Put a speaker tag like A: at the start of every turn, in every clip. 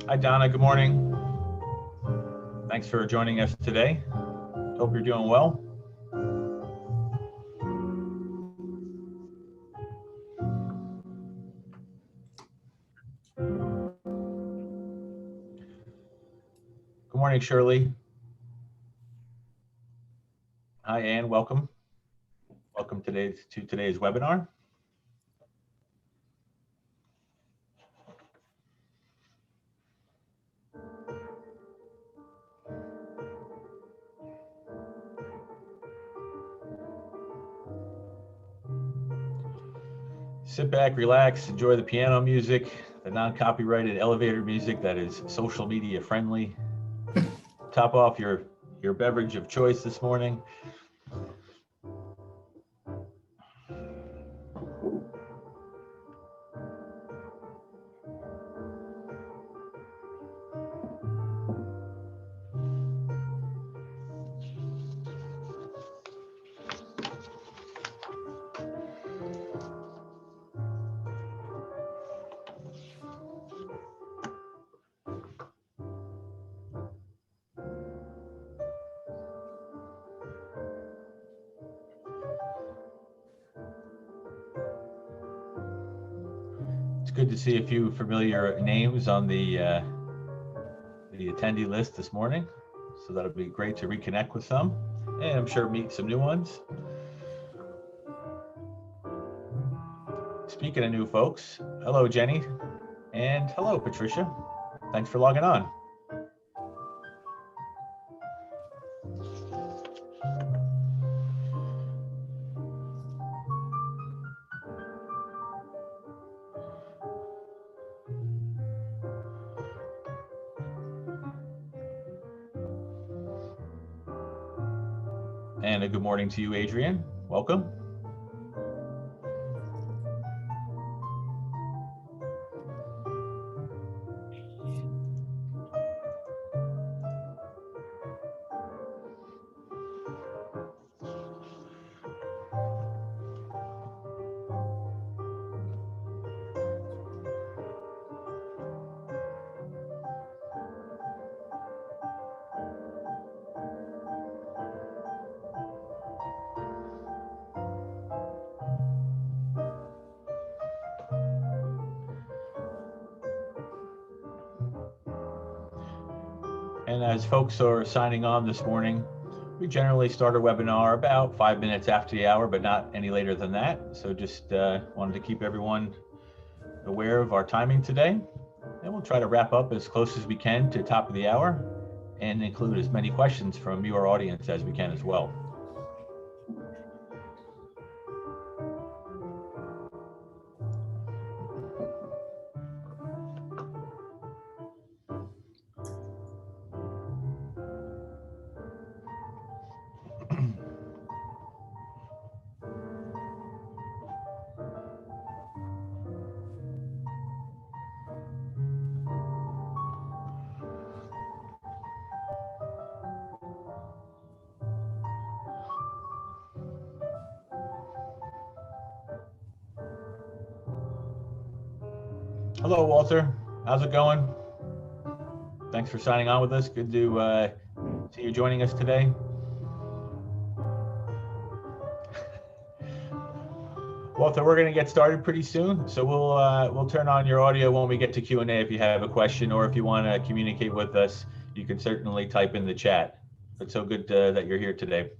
A: Hi, Donna. Good morning. Thanks for joining us today. Hope you're doing well. Good morning, Shirley. Hi, Ann. Welcome. Welcome to today's webinar. Sit back, relax, enjoy the piano music, the non-copyrighted elevator music that is social media friendly. Top off your beverage of choice this morning. It's good to see a few familiar names on the attendee list this morning. So that'll be great to reconnect with some, and I'm sure meet some new ones. Speaking of new folks, hello, Jenny, and hello, Patricia. Thanks for logging on. And a good morning to you, Adrian. Welcome. And as folks are signing on this morning, we generally start our webinar about 5 minutes after the hour, but not any later than that. So just wanted to keep everyone aware of our timing today. And we'll try to wrap up as close as we can to the top of the hour and include as many questions from your audience as we can as well. Hello, Walter. How's it going? Thanks for signing on with us. Good to see you joining us today. Walter, we're going to get started pretty soon, so we'll turn on your audio when we get to Q&A if you have a question, or if you want to communicate with us, you can certainly type in the chat. It's so good that you're here today.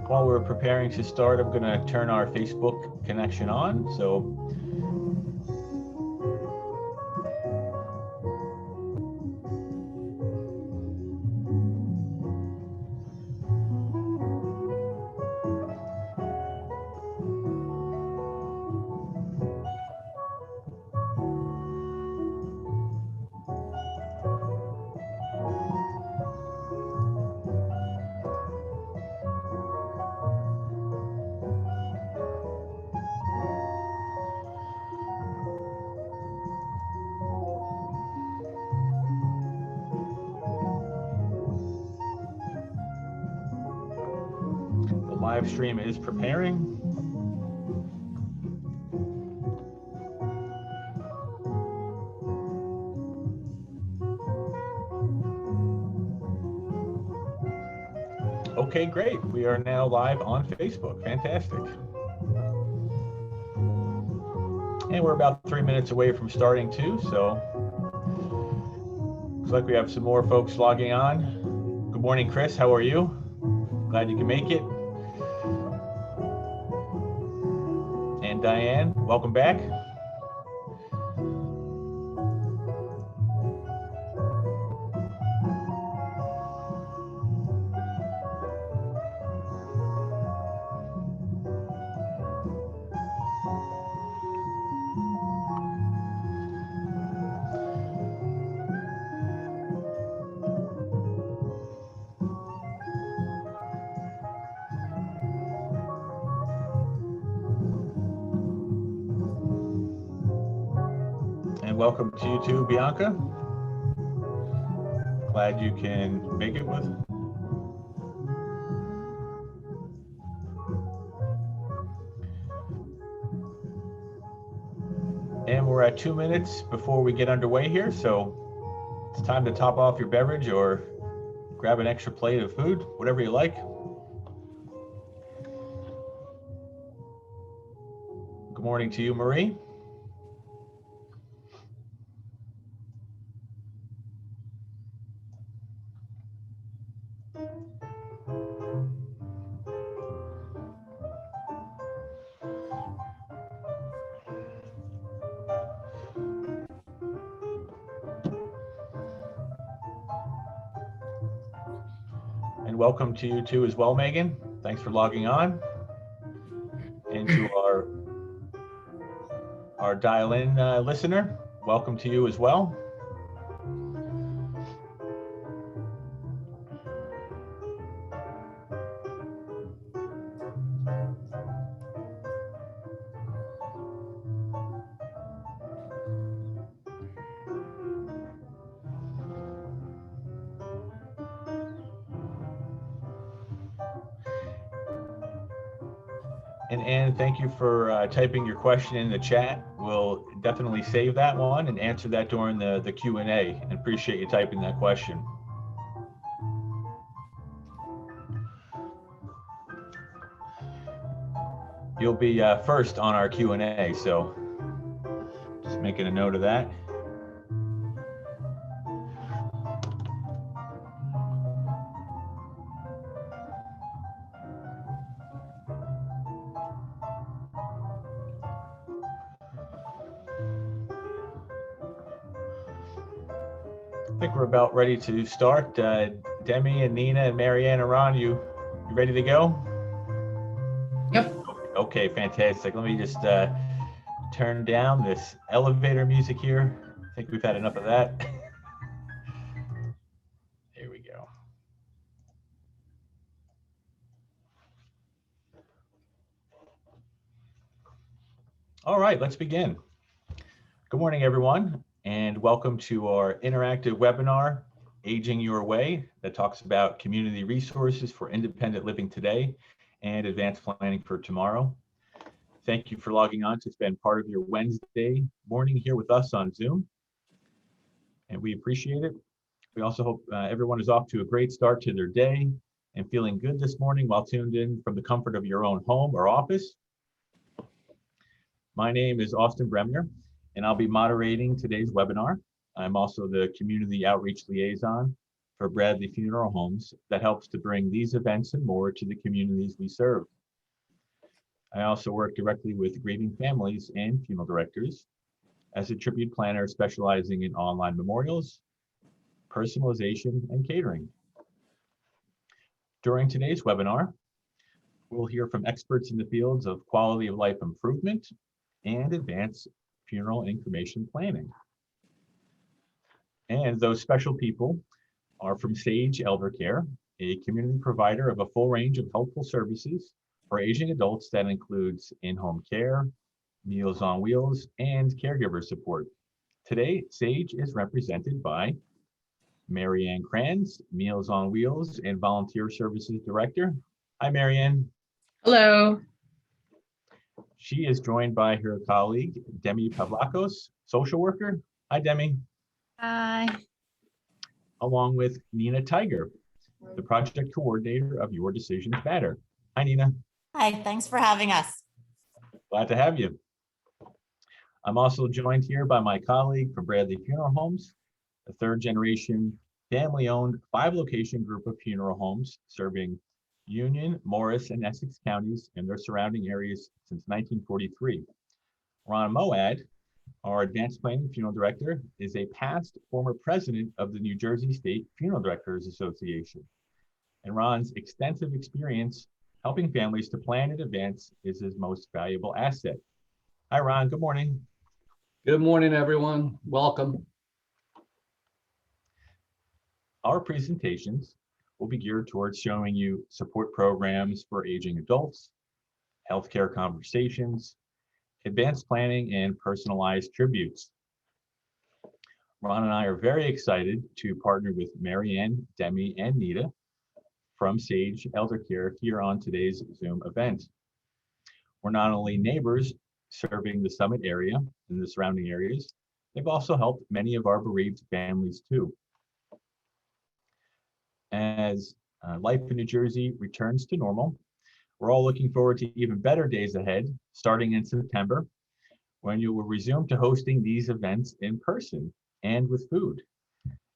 A: While we're preparing to start, I'm going to turn our Facebook connection on. So live stream is preparing. Okay, great. We are now live on Facebook. Fantastic. And we're about 3 minutes away from starting too, so looks like we have some more folks logging on. Good morning, Chris. How are you? Glad you can make it. And Diane, welcome back. And welcome to you too, Bianca. Glad you can make it with. And we're at 2 minutes before we get underway here, so it's time to top off your beverage or grab an extra plate of food, whatever you like. Good morning to you, Marie. And welcome to you too as well, Megan. Thanks for logging on. And to our dial-in listener, welcome to you as well. And Anne, thank you for typing your question in the chat. We'll definitely save that one and answer that during the Q&A, and appreciate you typing that question. You'll be first on our Q&A, so just making a note of that. I think we're about ready to start. Demi and Nina and Marianne and Ron, you ready to go?
B: Yep.
A: Okay, fantastic. Let me just turn down this elevator music here. I think we've had enough of that. There we go. All right, let's begin. Good morning, everyone, and welcome to our interactive webinar, Aging Your Way, that talks about community resources for independent living today and advanced planning for tomorrow. Thank you for logging on to spend part of your Wednesday morning here with us on Zoom, and we appreciate it. We also hope everyone is off to a great start to their day and feeling good this morning while tuned in from the comfort of your own home or office. My name is Austin Bremner, and I'll be moderating today's webinar. I'm also the Community Outreach Liaison for Bradley Funeral Homes that helps to bring these events and more to the communities we serve. I also work directly with grieving families and funeral directors as a tribute planner specializing in online memorials, personalization, and catering. During today's webinar, we'll hear from experts in the fields of quality of life improvement and advanced funeral and cremation planning. And those special people are from Sage Elder Care, a community provider of a full range of helpful services for aging adults that includes in-home care, Meals on Wheels, and caregiver support. Today, Sage is represented by Marianne Kranz, Meals on Wheels and Volunteer Services Director. Hi, Marianne.
B: Hello.
A: She is joined by her colleague, Demi Pavlakos, social worker. Hi, Demi.
C: Hi.
A: Along with Nina Tiger, the project coordinator of Your Decisions Matter. Hi, Nina.
C: Hi, thanks for having us.
A: Glad to have you. I'm also joined here by my colleague from Bradley Funeral Homes, a third-generation, family-owned, 5-location group of funeral homes serving Union, Morris, and Essex counties and their surrounding areas since 1943. Ron Moad, our advanced planning funeral director, is a past former president of the New Jersey State Funeral Directors Association. And Ron's extensive experience helping families to plan in advance is his most valuable asset. Hi, Ron. Good morning.
D: Good morning, everyone. Welcome.
A: Our presentations will be geared towards showing you support programs for aging adults, healthcare conversations, advanced planning, and personalized tributes. Ron and I are very excited to partner with Marianne, Demi, and Nita from Sage Elder Care here on today's Zoom event. We're not only neighbors serving the Summit area and the surrounding areas, they've also helped many of our bereaved families too. As life in New Jersey returns to normal, we're all looking forward to even better days ahead, starting in September, when you will resume to hosting these events in person and with food.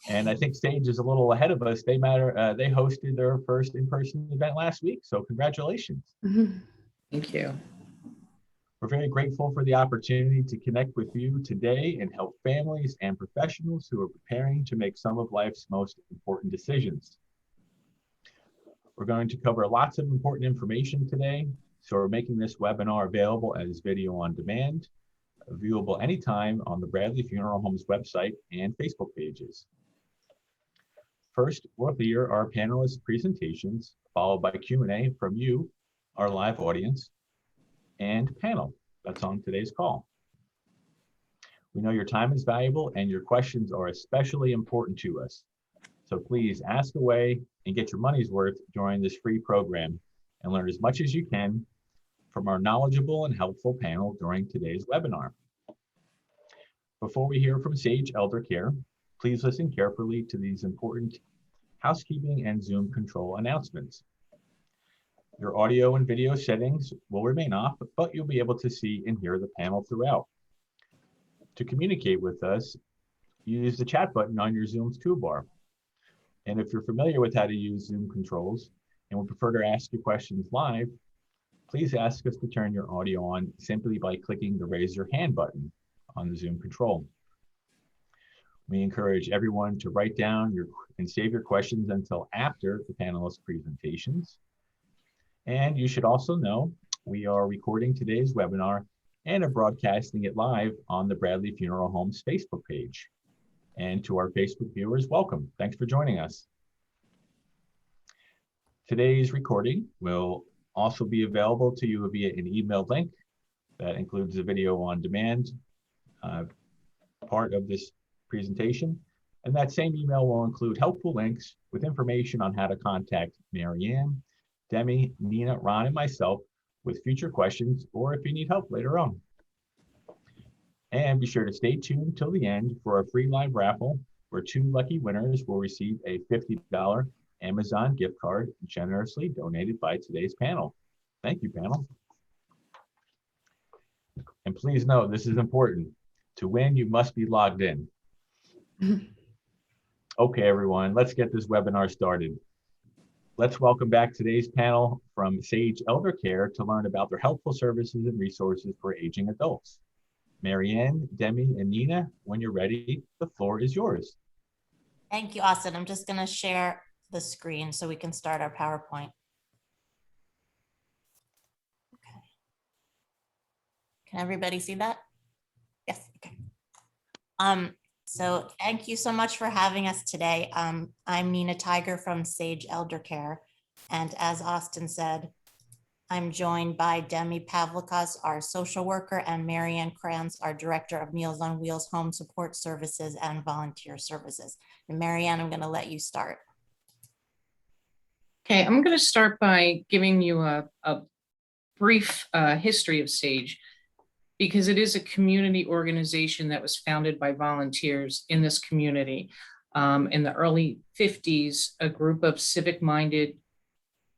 A: And I think Sage is a little ahead of us. They hosted their first in-person event last week, so congratulations.
B: Thank you.
A: We're very grateful for the opportunity to connect with you today and help families and professionals who are preparing to make some of life's most important decisions. We're going to cover lots of important information today, so we're making this webinar available as video on demand, viewable anytime on the Bradley Funeral Homes website and Facebook pages. First, we'll hear our panelists' presentations, followed by Q&A from you, our live audience, and panel that's on today's call. We know your time is valuable and your questions are especially important to us. So please ask away and get your money's worth during this free program and learn as much as you can from our knowledgeable and helpful panel during today's webinar. Before we hear from Sage Elder Care, please listen carefully to these important housekeeping and Zoom control announcements. Your audio and video settings will remain off, but you'll be able to see and hear the panel throughout. To communicate with us, use the chat button on your Zoom's toolbar. And if you're familiar with how to use Zoom controls and would prefer to ask your questions live, please ask us to turn your audio on simply by clicking the raise your hand button on the Zoom control. We encourage everyone to write down and save your questions until after the panelists' presentations. And you should also know we are recording today's webinar and are broadcasting it live on the Bradley Funeral Homes Facebook page. And to our Facebook viewers, welcome. Thanks for joining us. Today's recording will also be available to you via an email link that includes the video on demand part of this presentation. And that same email will include helpful links with information on how to contact Marianne, Demi, Nina, Ron, and myself with future questions or if you need help later on. And be sure to stay tuned till the end for a free live raffle where 2 lucky winners will receive a $50 Amazon gift card generously donated by today's panel. Thank you, panel. And please know, this is important. To win, you must be logged in. Okay, everyone, let's get this webinar started. Let's welcome back today's panel from Sage Elder Care to learn about their helpful services and resources for aging adults. Marianne, Demi, and Nina, when you're ready, the floor is yours.
C: Thank you, Austin. I'm just going to share the screen so we can start our PowerPoint. Okay. Can everybody see that? Yes. Okay. So thank you so much for having us today. I'm Nina Tiger from Sage Elder Care. And as Austin said, I'm joined by Demi Pavlikas, our social worker, and Marianne Kranz, our director of Meals on Wheels Home Support Services and Volunteer Services. And Marianne, I'm going to let you start.
B: Okay, I'm going to start by giving you a brief history of SAGE, because it is a community organization that was founded by volunteers in this community. In the early 50s, a group of civic-minded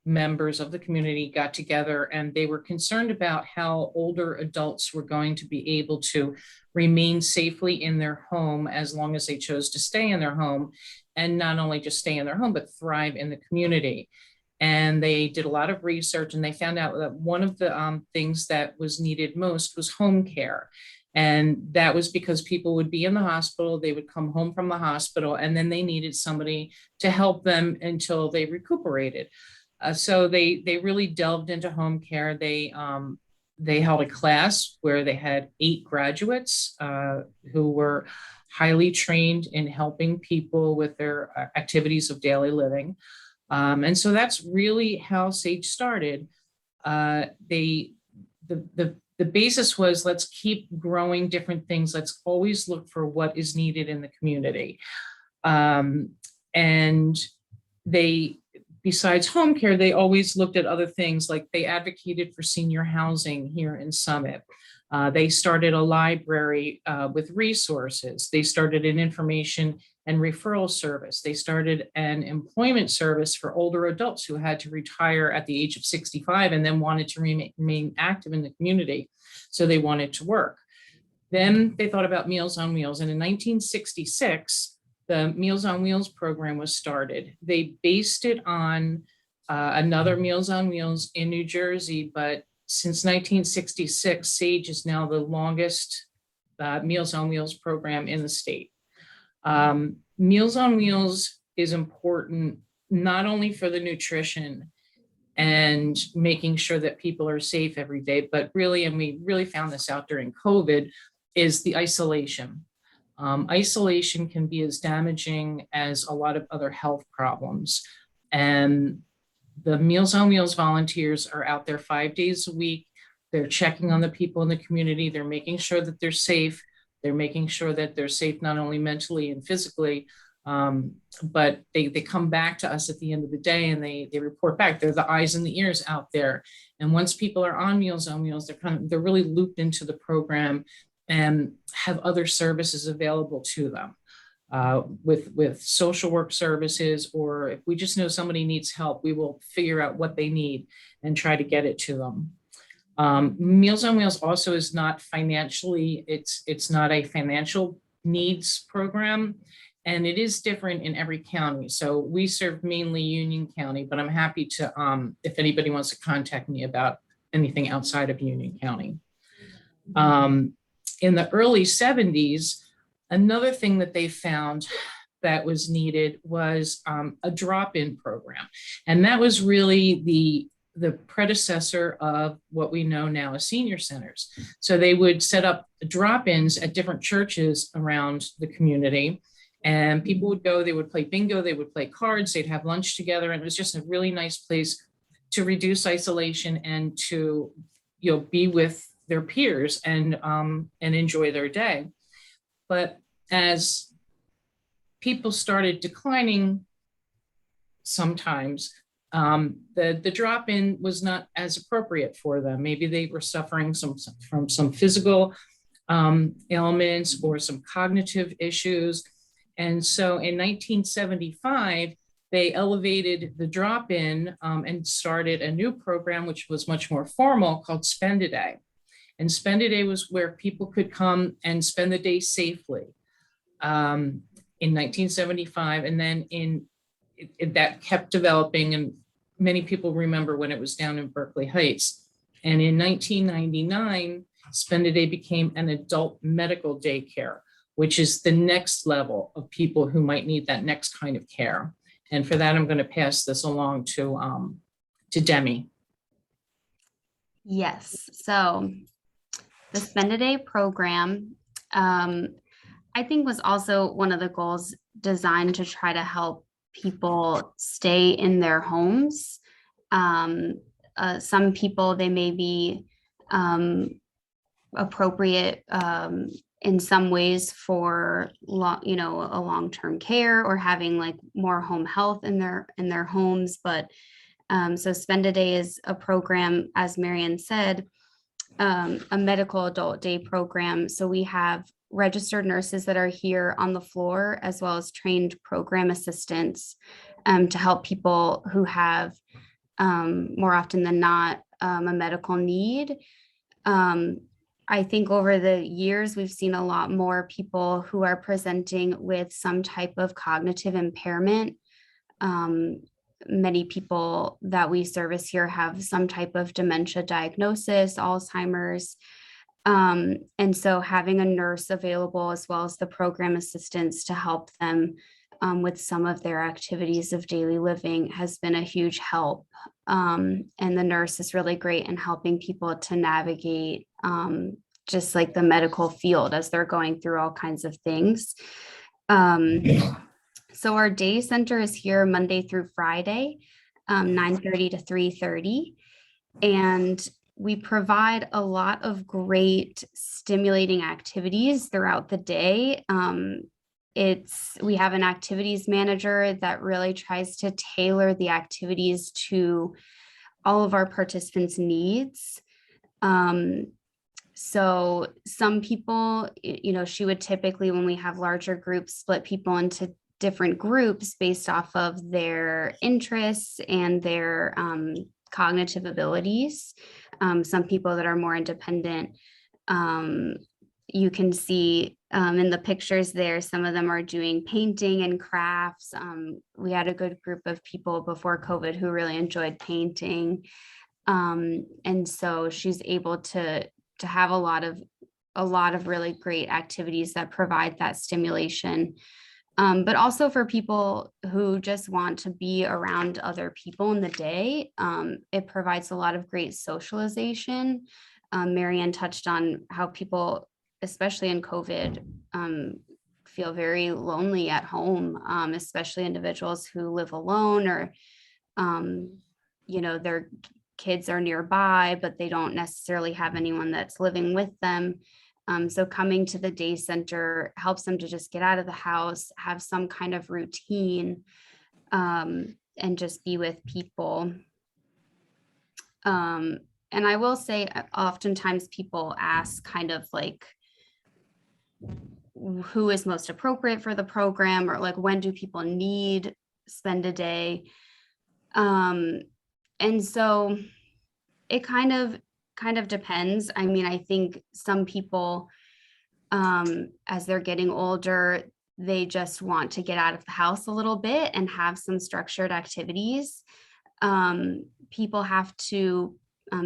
B: members of the community got together, and they were concerned about how older adults were going to be able to remain safely in their home as long as they chose to stay in their home, and not only just stay in their home, but thrive in the community. And they did a lot of research, and they found out that one of the things that was needed most was home care. And that was because people would be in the hospital, they would come home from the hospital, and then they needed somebody to help them until they recuperated. So they really delved into home care. They held a class where they had 8 graduates who were highly trained in helping people with their activities of daily living. And so that's really how SAGE started. The basis was, let's keep growing different things. Let's always look for what is needed in the community. And besides home care, they always looked at other things, like they advocated for senior housing here in Summit. They started a library with resources. They started an information and referral service. They started an employment service for older adults who had to retire at the age of 65 and then wanted to remain active in the community. So they wanted to work. Then they thought about Meals on Wheels. And in 1966, the Meals on Wheels program was started. They based it on another Meals on Wheels in New Jersey, but since 1966, SAGE is now the longest Meals on Wheels program in the state. Meals on Wheels is important not only for the nutrition and making sure that people are safe every day, but really, and we really found this out during COVID, is the isolation. Isolation can be as damaging as a lot of other health problems. And the Meals on Wheels volunteers are out there 5 days a week. They're checking on the people in the community. They're making sure that they're safe. They're making sure that they're safe not only mentally and physically, but they come back to us at the end of the day and they report back. They're the eyes and the ears out there. And once people are on Meals, they're really looped into the program and have other services available to them. With social work services, or if we just know somebody needs help, we will figure out what they need and try to get it to them. Meals on Wheels also is not financially, it's not a financial needs program, and it is different in every county. So we serve mainly Union County, but I'm happy to, if anybody wants to contact me about anything outside of Union County. In the early 70s, another thing that they found that was needed was a drop-in program. And that was really the predecessor of what we know now as senior centers. So they would set up drop-ins at different churches around the community, and people would go, they would play bingo, they would play cards, they'd have lunch together. And it was just a really nice place to reduce isolation and to, be with their peers and enjoy their day. But as people started declining, sometimes the drop-in was not as appropriate for them. Maybe they were suffering from some physical ailments or some cognitive issues. And so in 1975, they elevated the drop-in and started a new program, which was much more formal, called Spend a Day. And Spend a Day was where people could come and spend the day safely in 1975. And then that kept developing, and many people remember when it was down in Berkeley Heights. And in 1999, Spend a Day became an adult medical daycare, which is the next level of people who might need that next kind of care. And for that, I'm going to pass this along to Demi.
E: Yes, so the Spend a Day program, I think, was also one of the goals designed to try to help people stay in their homes. Some people, they may be appropriate in some ways for a long-term care or having like more home health in their homes, but So Spend a Day is a program, as Marian said, a medical adult day program. So we have registered nurses that are here on the floor, as well as trained program assistants to help people who have more often than not a medical need. I think over the years, we've seen a lot more people who are presenting with some type of cognitive impairment. Many people that we service here have some type of dementia diagnosis, Alzheimer's. And so having a nurse available, as well as the program assistants to help them with some of their activities of daily living, has been a huge help. And the nurse is really great in helping people to navigate just like the medical field as they're going through all kinds of things. So our day center is here Monday through Friday, 9:30 to 3:30. And we provide a lot of great stimulating activities throughout the day. We have an activities manager that really tries to tailor the activities to all of our participants' needs. So some people, she would typically, when we have larger groups, split people into different groups based off of their interests and their cognitive abilities. Some people that are more independent, you can see in the pictures there, some of them are doing painting and crafts. We had a good group of people before COVID who really enjoyed painting. And so she's able to have a lot of really great activities that provide that stimulation. But also for people who just want to be around other people in the day, it provides a lot of great socialization. Marianne touched on how people, especially in COVID, feel very lonely at home, especially individuals who live alone or, their kids are nearby, but they don't necessarily have anyone that's living with them. So coming to the day center helps them to just get out of the house, have some kind of routine, and just be with people. And I will say, oftentimes people ask kind of like, who is most appropriate for the program, or like, when do people need Spend a Day? And so it kind of depends. I mean, I think some people, as they're getting older, they just want to get out of the house a little bit and have some structured activities. People have to,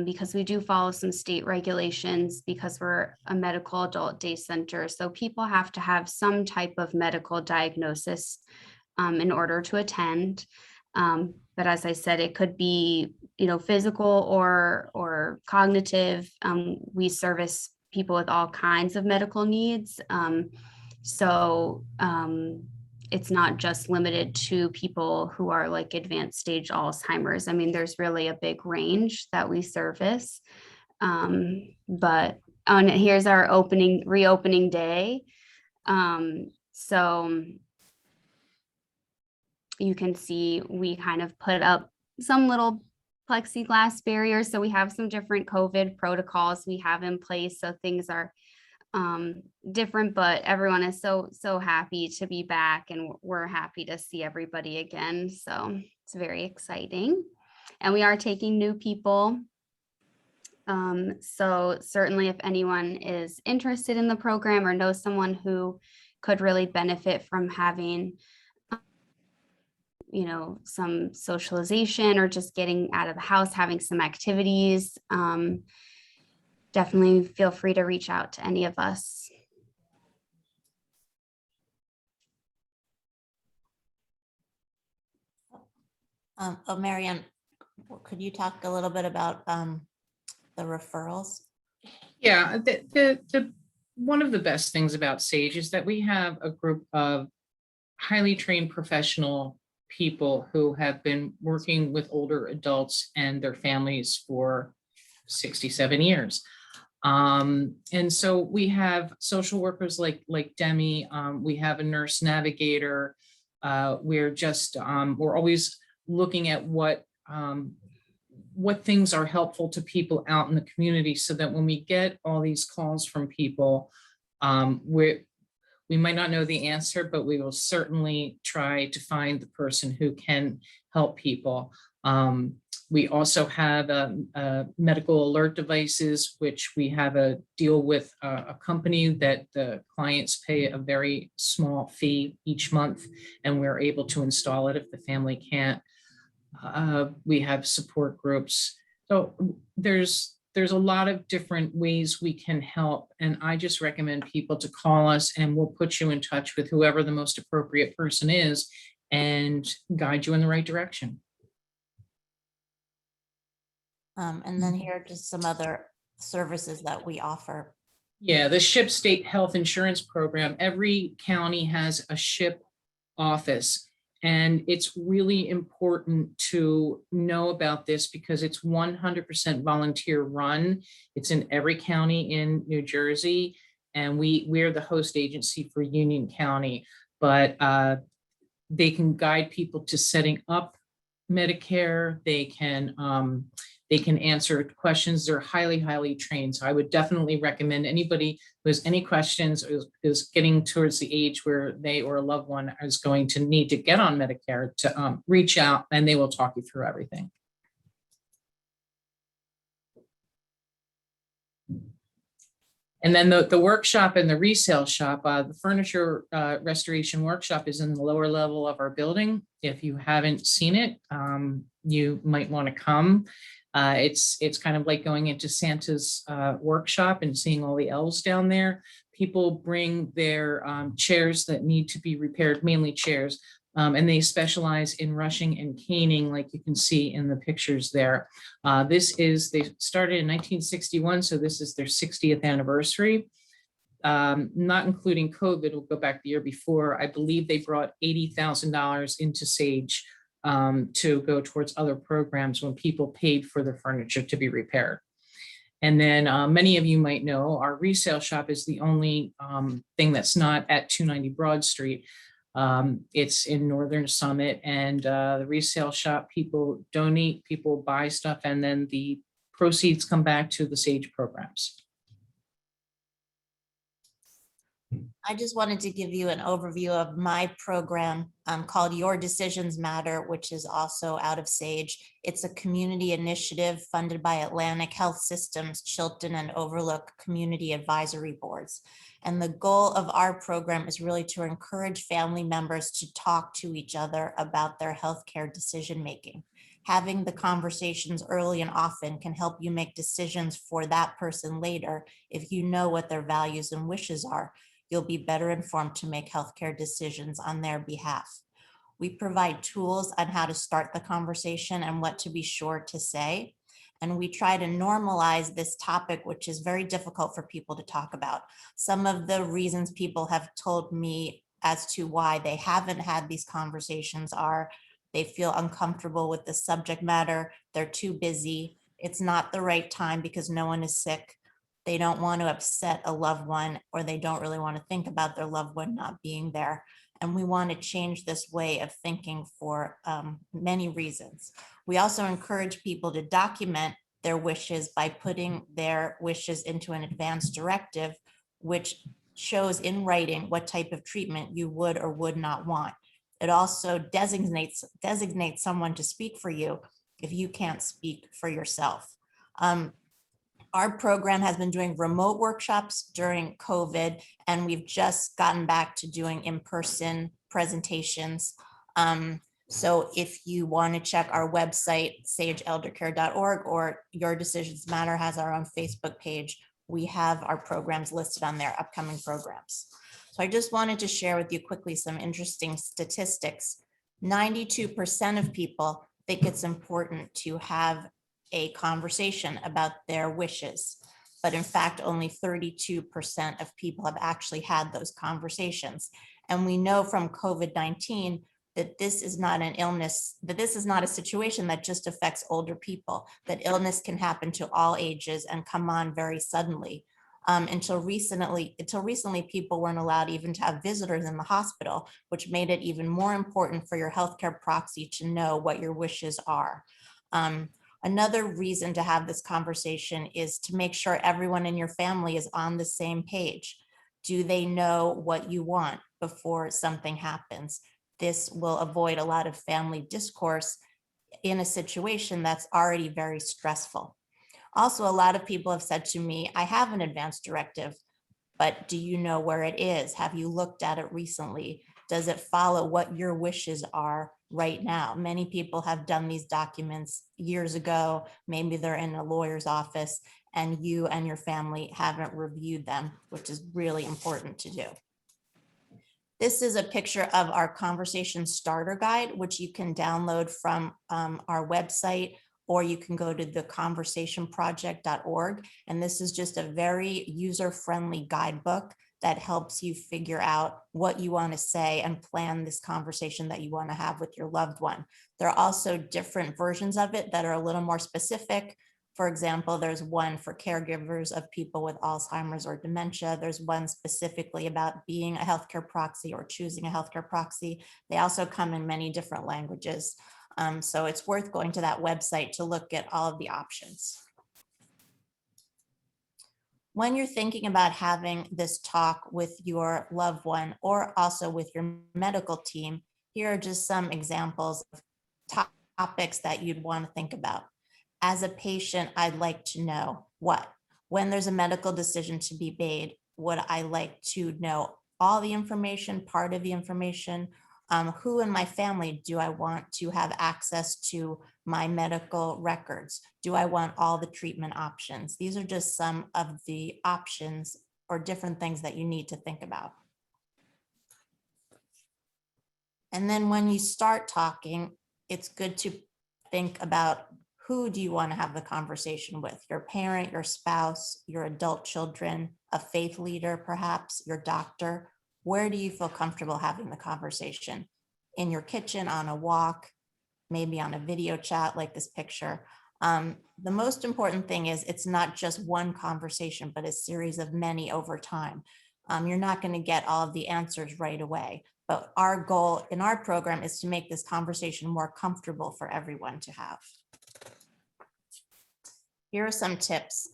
E: because we do follow some state regulations, because we're a medical adult day center. So people have to have some type of medical diagnosis in order to attend. But as I said, it could be, physical or cognitive. We service people with all kinds of medical needs. So it's not just limited to people who are like advanced stage Alzheimer's. I mean, there's really a big range that we service. But here's our reopening day. So you can see we kind of put up some little plexiglass barriers. So we have some different COVID protocols we have in place. So things are different, but everyone is so happy to be back, and we're happy to see everybody again. So it's very exciting. And we are taking new people. So certainly if anyone is interested in the program or knows someone who could really benefit from having some socialization or just getting out of the house, having some activities, definitely feel free to reach out to any of us.
C: Marianne, could you talk a little bit about the referrals?
B: Yeah, the one of the best things about Sage is that we have a group of highly trained professional people who have been working with older adults and their families for 67 years. And so we have social workers like Demi, we have a nurse navigator. We're always looking at what what things are helpful to people out in the community, so that when we get all these calls from people, we might not know the answer, but we will certainly try to find the person who can help people. We also have medical alert devices, which we have a deal with a company that the clients pay a very small fee each month, and we're able to install it if the family can't. We have support groups. So there's a lot of different ways we can help. And I just recommend people to call us, and we'll put you in touch with whoever the most appropriate person is and guide you in the right direction.
C: And then here are just some other services that we offer.
B: Yeah, the SHIP State Health Insurance Program. Every county has a SHIP office. And it's really important to know about this because it's 100% volunteer run. It's in every county in New Jersey, and we're the host agency for Union County, but they can guide people to setting up Medicare. They can answer questions. They're highly, highly trained. So I would definitely recommend anybody who has any questions or is getting towards the age where they or a loved one is going to need to get on Medicare to reach out, and they will talk you through everything. And then the workshop and the resale shop, the furniture restoration workshop is in the lower level of our building. If you haven't seen it, you might want to come. It's kind of like going into Santa's workshop and seeing all the elves down there. People bring their chairs that need to be repaired, mainly chairs, and they specialize in rushing and caning, like you can see in the pictures there. They started in 1961, so this is their 60th anniversary. Not including COVID, we'll go back the year before. I believe they brought $80,000 into Sage to go towards other programs when people paid for the furniture to be repaired. And then many of you might know our resale shop is the only thing that's not at 290 Broad Street. It's in Northern Summit, and the resale shop, people donate, people buy stuff, and then the proceeds come back to the Sage programs.
C: I just wanted to give you an overview of my program called Your Decisions Matter, which is also out of Sage. It's a community initiative funded by Atlantic Health Systems, Chilton, and Overlook Community Advisory Boards. And the goal of our program is really to encourage family members to talk to each other about their healthcare decision-making. Having the conversations early and often can help you make decisions for that person later if you know what their values and wishes are. You'll be better informed to make healthcare decisions on their behalf. We provide tools on how to start the conversation and what to be sure to say. And we try to normalize this topic, which is very difficult for people to talk about. Some of the reasons people have told me as to why they haven't had these conversations are they feel uncomfortable with the subject matter, they're too busy, it's not the right time because no one is sick, they don't want to upset a loved one, or they don't really want to think about their loved one not being there. And we want to change this way of thinking for many reasons. We also encourage people to document their wishes by putting their wishes into an advance directive, which shows in writing what type of treatment you would or would not want. It also designates someone to speak for you if you can't speak for yourself. Our program has been doing remote workshops during COVID, and we've just gotten back to doing in-person presentations. So if you want to check our website, sageeldercare.org, or Your Decisions Matter has our own Facebook page, we have our programs listed on their upcoming programs. So I just wanted to share with you quickly some interesting statistics. 92% of people think it's important to have a conversation about their wishes. But in fact, only 32% of people have actually had those conversations. And we know from COVID-19 that this is not an illness, that this is not a situation that just affects older people, that illness can happen to all ages and come on very suddenly. Until recently, people weren't allowed even to have visitors in the hospital, which made it even more important for your healthcare proxy to know what your wishes are. Another reason to have this conversation is to make sure everyone in your family is on the same page. Do they know what you want before something happens? This will avoid a lot of family discourse in a situation that's already very stressful. Also, a lot of people have said to me, I have an advance directive, but do you know where it is? Have you looked at it recently? Does it follow what your wishes are right now? Many people have done these documents years ago. Maybe they're in a lawyer's office and you and your family haven't reviewed them, which is really important to do. This is a picture of our conversation starter guide, which you can download from our website, or you can go to theconversationproject.org. And this is just a very user-friendly guidebook that helps you figure out what you want to say and plan this conversation that you want to have with your loved one. There are also different versions of it that are a little more specific. For example, there's one for caregivers of people with Alzheimer's or dementia. There's one specifically about being a healthcare proxy or choosing a healthcare proxy. They also come in many different languages. So it's worth going to that website to look at all of the options. When you're thinking about having this talk with your loved one or also with your medical team, here are just some examples of topics that you'd want to think about. As a patient, I'd like to know what? When there's a medical decision to be made, would I like to know all the information, part of the information? Who in my family do I want to have access to my medical records? Do I want all the treatment options? These are just some of the options or different things that you need to think about. And then when you start talking, it's good to think about who do you want to have the conversation with? Your parent, your spouse, your adult children, a faith leader, perhaps your doctor. Where do you feel comfortable having the conversation? In your kitchen, on a walk, maybe on a video chat like this picture. The most important thing is it's not just one conversation, but a series of many over time. You're not going to get all of the answers right away, but our goal in our program is to make this conversation more comfortable for everyone to have. Here are some tips.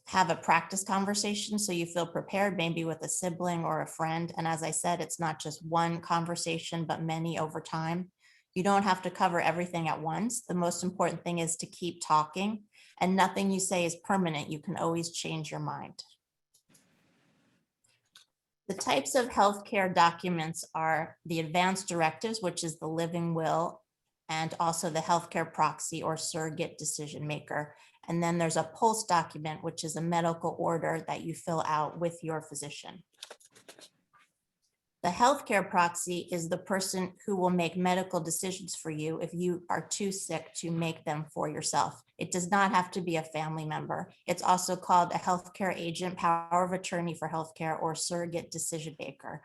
C: Have a practice conversation so you feel prepared, maybe with a sibling or a friend. And as I said, it's not just one conversation, but many over time. You don't have to cover everything at once. The most important thing is to keep talking, and nothing you say is permanent. You can always change your mind. The types of healthcare documents are the advance directives, which is the living will, and also the healthcare proxy or surrogate decision maker. And then there's a pulse document, which is a medical order that you fill out with your physician. The healthcare proxy is the person who will make medical decisions for you if you are too sick to make them for yourself. It does not have to be a family member. It's also called a healthcare agent, power of attorney for healthcare, or surrogate decision maker.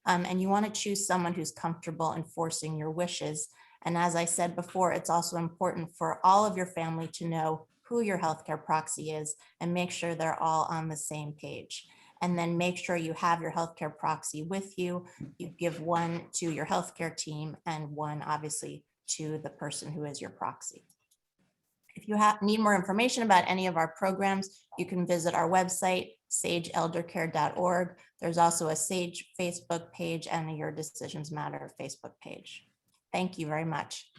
C: And you want to choose someone who's comfortable enforcing your wishes. And as I said before, it's also important for all of your family to know who your healthcare proxy is and make sure they're all on the same page. And then make sure you have your healthcare proxy with you. You give one to your healthcare team and one obviously to the person who is your proxy. If you need more information about any of our programs, you can visit our website, sageeldercare.org. There's also a Sage Facebook page and a Your Decisions Matter Facebook page. Thank you very much.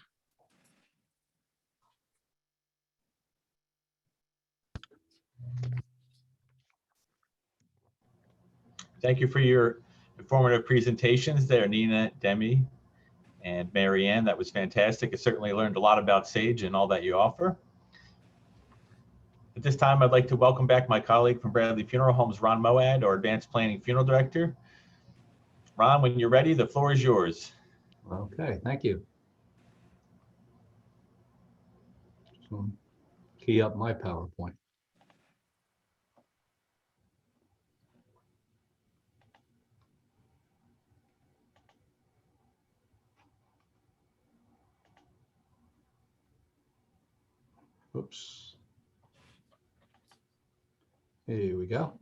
A: Thank you for your informative presentations there, Nina, Demi, and Marianne. That was fantastic. I certainly learned a lot about Sage and all that you offer. At this time, I'd like to welcome back my colleague from Bradley Funeral Homes, Ron Moad, our Advanced Planning Funeral Director. Ron, when you're ready, the floor is yours.
D: Okay, thank you. So, key up my PowerPoint. Oops. Here we go.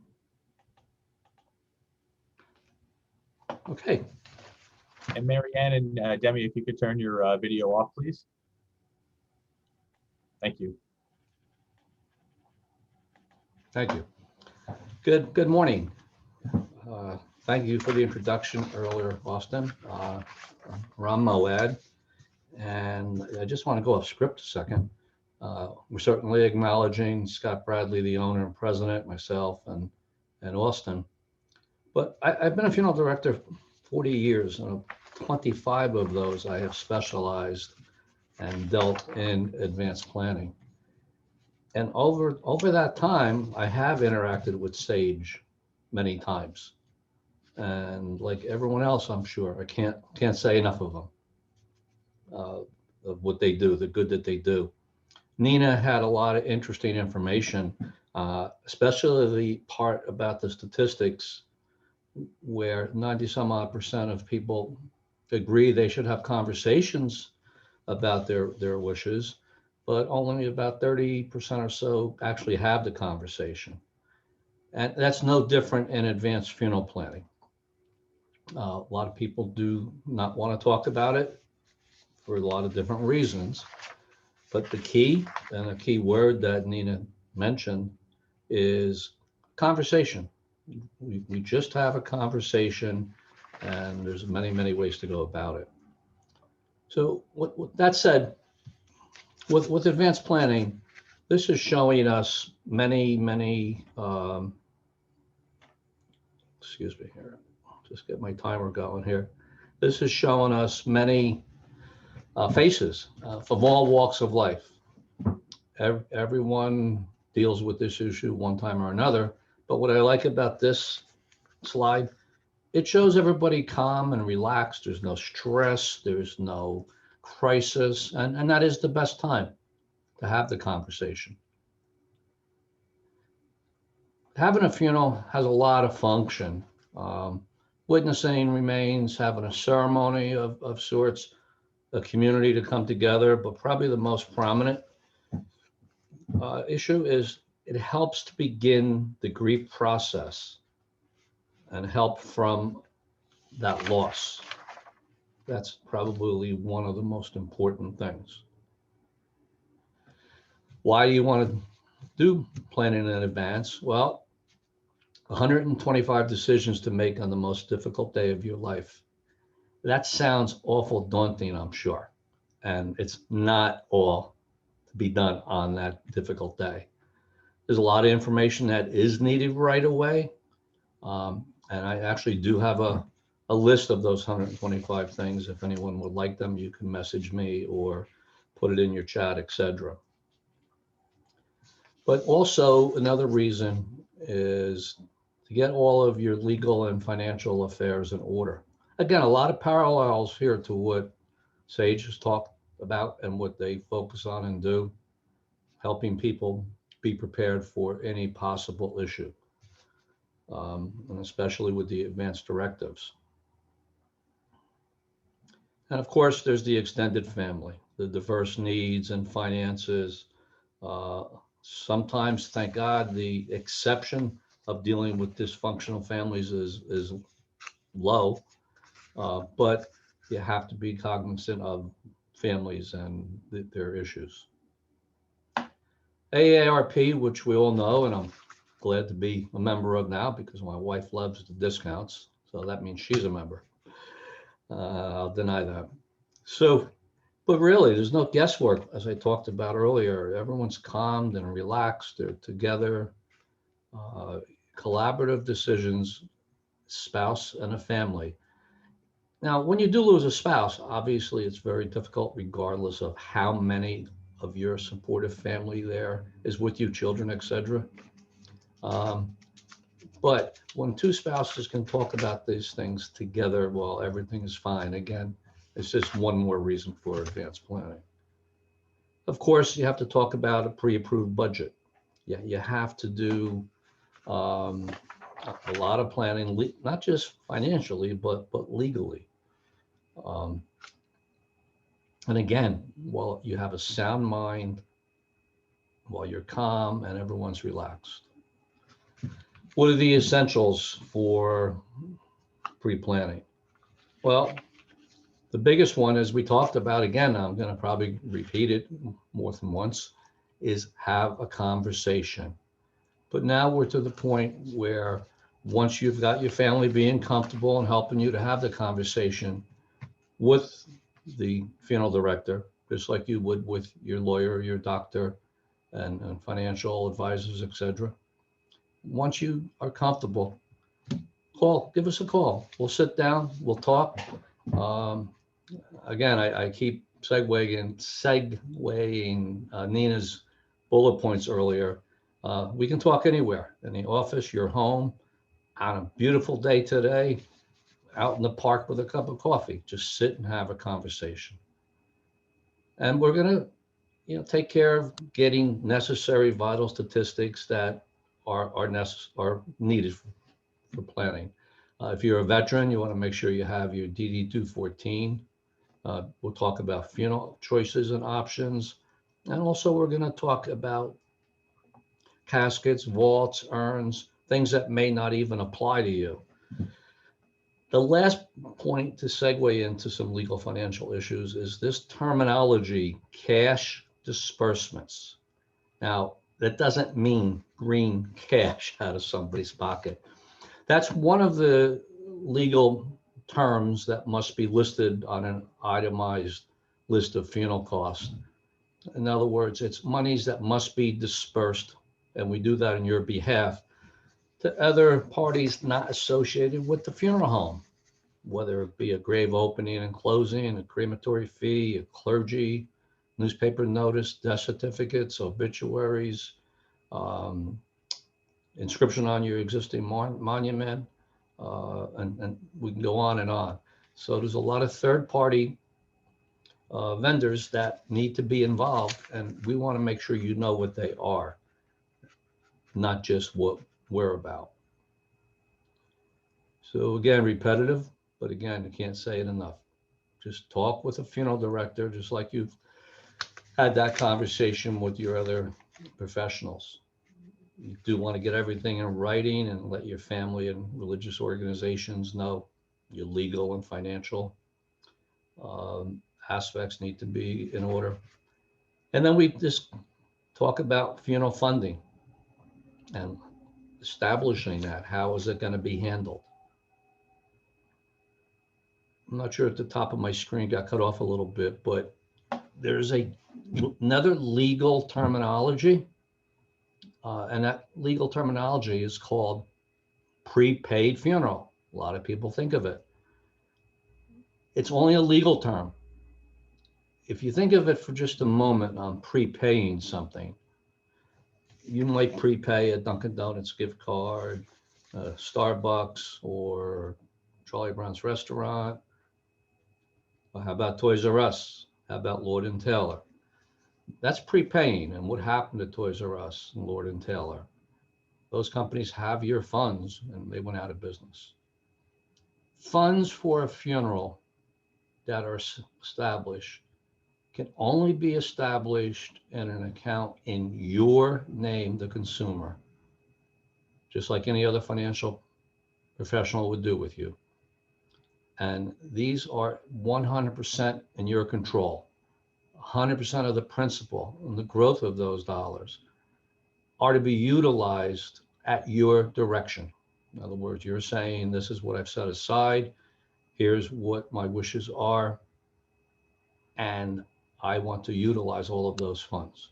D: Okay.
A: And Marianne and Demi, if you could turn your video off, please. Thank you.
D: Thank you. Good morning. Thank you for the introduction earlier, Austin. Ram Moad, and I just want to go off script a second. We're certainly acknowledging Scott Bradley, the owner and president, myself, and Austin. But I've been a funeral director 40 years, and 25 of those I have specialized and dealt in advanced planning. And over that time, I have interacted with Sage many times. And like everyone else, I'm sure, I can't say enough of them, of what they do, the good that they do. Nina had a lot of interesting information, especially the part about the statistics where 90 some odd % of people agree they should have conversations about their wishes, but only about 30% or so actually have the conversation. And that's no different in advanced funeral planning. A lot of people do not want to talk about it for a lot of different reasons. But the key, and a key word that Nina mentioned, is conversation. We just have a conversation, and there's many, many ways to go about it. So with that said, with advanced planning, this is showing us many, excuse me here, just get my timer going here. This is showing us many faces from all walks of life. Everyone deals with this issue one time or another. But what I like about this slide, it shows everybody calm and relaxed. There's no stress, there's no crisis, and that is the best time to have the conversation. Having a funeral has a lot of function. Witnessing remains, having a ceremony of sorts, a community to come together, but probably the most prominent issue is it helps to begin the grief process and help from that loss. That's probably one of the most important things. Why do you want to do planning in advance? Well, 125 decisions to make on the most difficult day of your life. That sounds awful daunting, I'm sure. And it's not all to be done on that difficult day. There's a lot of information that is needed right away. And I actually do have a list of those 125 things. If anyone would like them, you can message me or put it in your chat, etc. But also another reason is to get all of your legal and financial affairs in order. Again, a lot of parallels here to what Sage has talked about and what they focus on and do, helping people be prepared for any possible issue, and especially with the advanced directives. And of course, there's the extended family, the diverse needs and finances. Sometimes, thank God, the exception of dealing with dysfunctional families is low, but you have to be cognizant of families and their issues. AARP, which we all know, and I'm glad to be a member of now because my wife loves the discounts, so that means she's a member. I'll deny that. So, but really, there's no guesswork, as I talked about earlier. Everyone's calmed and relaxed. They're together. Collaborative decisions, spouse and a family. Now, when you do lose a spouse, obviously it's very difficult, regardless of how many of your supportive family there is with you, children, etc. But when two spouses can talk about these things together, well, everything is fine. Again, it's just one more reason for advanced planning. Of course, you have to talk about a pre-approved budget. Yeah, you have to do a lot of planning, not just financially, but legally. And again, while you have a sound mind, while you're calm and everyone's relaxed. What are the essentials for pre-planning? Well, the biggest one, as we talked about, again, I'm going to probably repeat it more than once, is have a conversation. But now we're to the point where once you've got your family being comfortable and helping you to have the conversation with the funeral director, just like you would with your lawyer, your doctor, and financial advisors, etc. Once you are comfortable, give us a call. We'll sit down, we'll talk. Um, Again, I keep segueing Nina's bullet points earlier. We can talk anywhere, in the office, your home, on a beautiful day today, out in the park with a cup of coffee. Just sit and have a conversation. And we're going to take care of getting necessary vital statistics that are needed for planning. If you're a veteran, you want to make sure you have your DD 214. We'll talk about funeral choices and options. And also we're going to talk about caskets, vaults, urns, things that may not even apply to you. The last point to segue into some legal financial issues is this terminology, cash disbursements. Now, that doesn't mean green cash out of somebody's pocket. That's one of the legal terms that must be listed on an itemized list of funeral costs. In other words, it's monies that must be dispersed, and we do that on your behalf, to other parties not associated with the funeral home, whether it be a grave opening and closing, a crematory fee, a clergy, newspaper notice, death certificates, obituaries, inscription on your existing monument, and we can go on and on. So there's a lot of third-party vendors that need to be involved, and we want to make sure you know what they are, not just what we're about. So again, repetitive, but again, you can't say it enough. Just talk with a funeral director, just like you've had that conversation with your other professionals. You do want to get everything in writing and let your family and religious organizations know your legal and financial aspects need to be in order. And then we just talk about funeral funding and establishing that. How is it going to be handled? I'm not sure, at the top of my screen got cut off a little bit, but there's another legal terminology, and that legal terminology is called prepaid funeral. A lot of people think of it. It's only a legal term. If you think of it for just a moment on prepaying something, you might prepay a Dunkin' Donuts gift card, Starbucks, or Charlie Brown's restaurant. How about Toys R Us? How about Lord & Taylor? That's prepaying. And what happened to Toys R Us and Lord & Taylor? Those companies have your funds and they went out of business. Funds for a funeral that are established can only be established in an account in your name, the consumer, just like any other financial professional would do with you. And these are 100% in your control. 100% of the principal and the growth of those dollars are to be utilized at your direction. In other words, you're saying, this is what I've set aside. Here's what my wishes are. And I want to utilize all of those funds.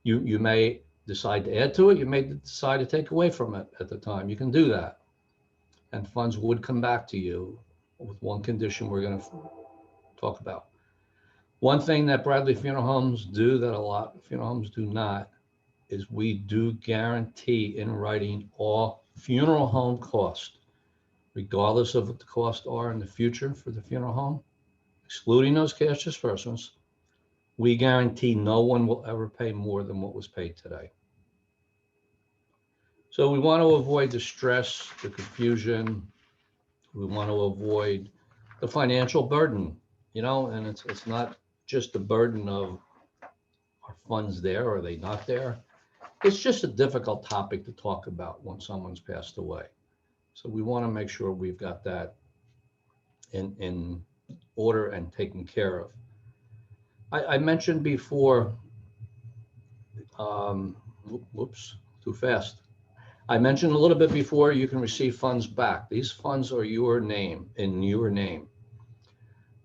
D: You may decide to add to it. You may decide to take away from it at the time. You can do that. And funds would come back to you with one condition we're going to talk about. One thing that Bradley Funeral Homes do that a lot of funeral homes do not is we do guarantee in writing all funeral home costs, regardless of what the costs are in the future for the funeral home, excluding those cash disbursements. We guarantee no one will ever pay more than what was paid today. So we want to avoid the stress, the confusion. We want to avoid the financial burden, and it's not just the burden of are funds there, or are they not there? It's just a difficult topic to talk about when someone's passed away. So we want to make sure we've got that in order and taken care of. I mentioned before Whoops, too fast. I mentioned a little bit before, you can receive funds back. These funds are your name, in your name.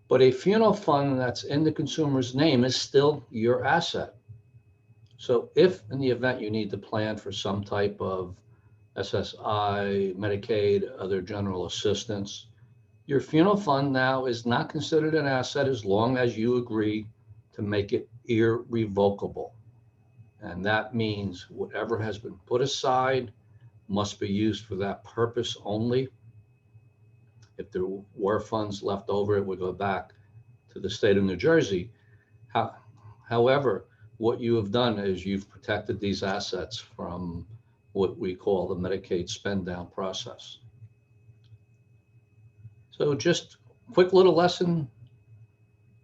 D: But a funeral fund that's in the consumer's name is still your asset. So if in the event you need to plan for some type of SSI, Medicaid, other general assistance, your funeral fund now is not considered an asset as long as you agree to make it irrevocable. And that means whatever has been put aside must be used for that purpose only. If there were funds left over, it would go back to the state of New Jersey. However, what you have done is you've protected these assets from what we call the Medicaid spend down process. So just quick little lesson,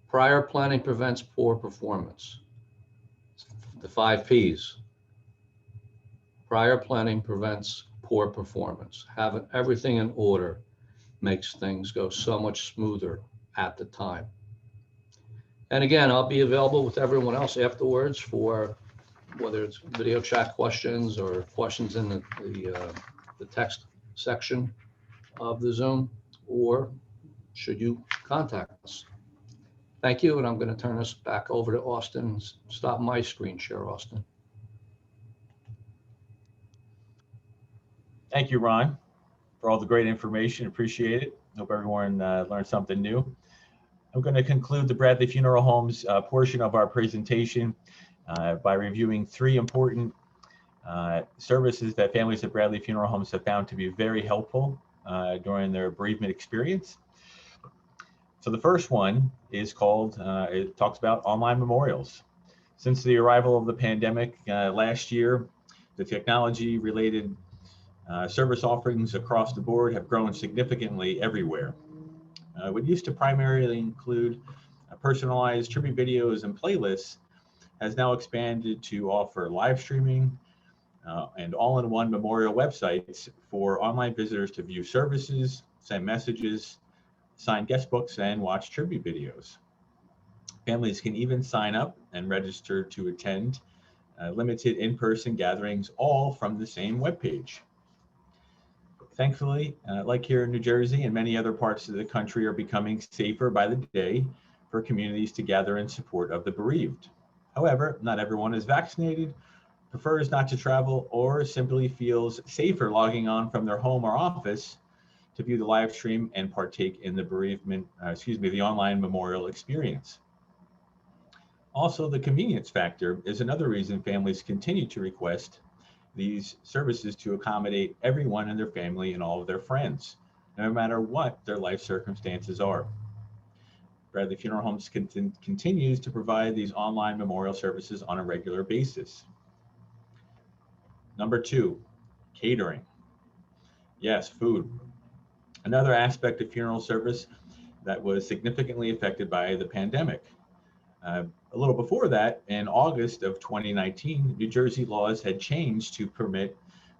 D: prior planning prevents poor performance. The 5 Ps. Prior planning prevents poor performance. Having everything in order makes things go so much smoother at the time. And again, I'll be available with everyone else afterwards for whether it's video chat questions or questions in the text section of the Zoom, or should you contact us. Thank you, and I'm going to turn this back over to Austin. Stop my screen share, Austin.
A: Thank you, Ron, for all the great information. Appreciate it. Hope everyone learned something new. I'm going to conclude the Bradley Funeral Homes portion of our presentation by reviewing 3 important services that families at Bradley Funeral Homes have found to be very helpful during their bereavement experience. So the first one is called, it talks about online memorials. Since the arrival of the pandemic last year, the technology related service offerings across the board have grown significantly everywhere. What used to primarily include personalized tribute videos and playlists has now expanded to offer live streaming and all-in-one memorial websites for online visitors to view services, send messages, sign guest books, and watch tribute videos. Families can even sign up and register to attend limited in-person gatherings, all from the same webpage. Thankfully, like here in New Jersey and many other parts of the country, are becoming safer by the day for communities to gather in support of the bereaved. However, not everyone is vaccinated, prefers not to travel, or simply feels safer logging on from their home or office to view the live stream and partake in the the online memorial experience. Also, the convenience factor is another reason families continue to request these services to accommodate everyone in their family and all of their friends, no matter what their life circumstances are. Bradley Funeral Homes continues to provide these online memorial services on a regular basis. Number 2, catering. Yes, food. Another aspect of funeral service that was significantly affected by the pandemic. A little before that, in August of 2019, New Jersey laws had changed to permit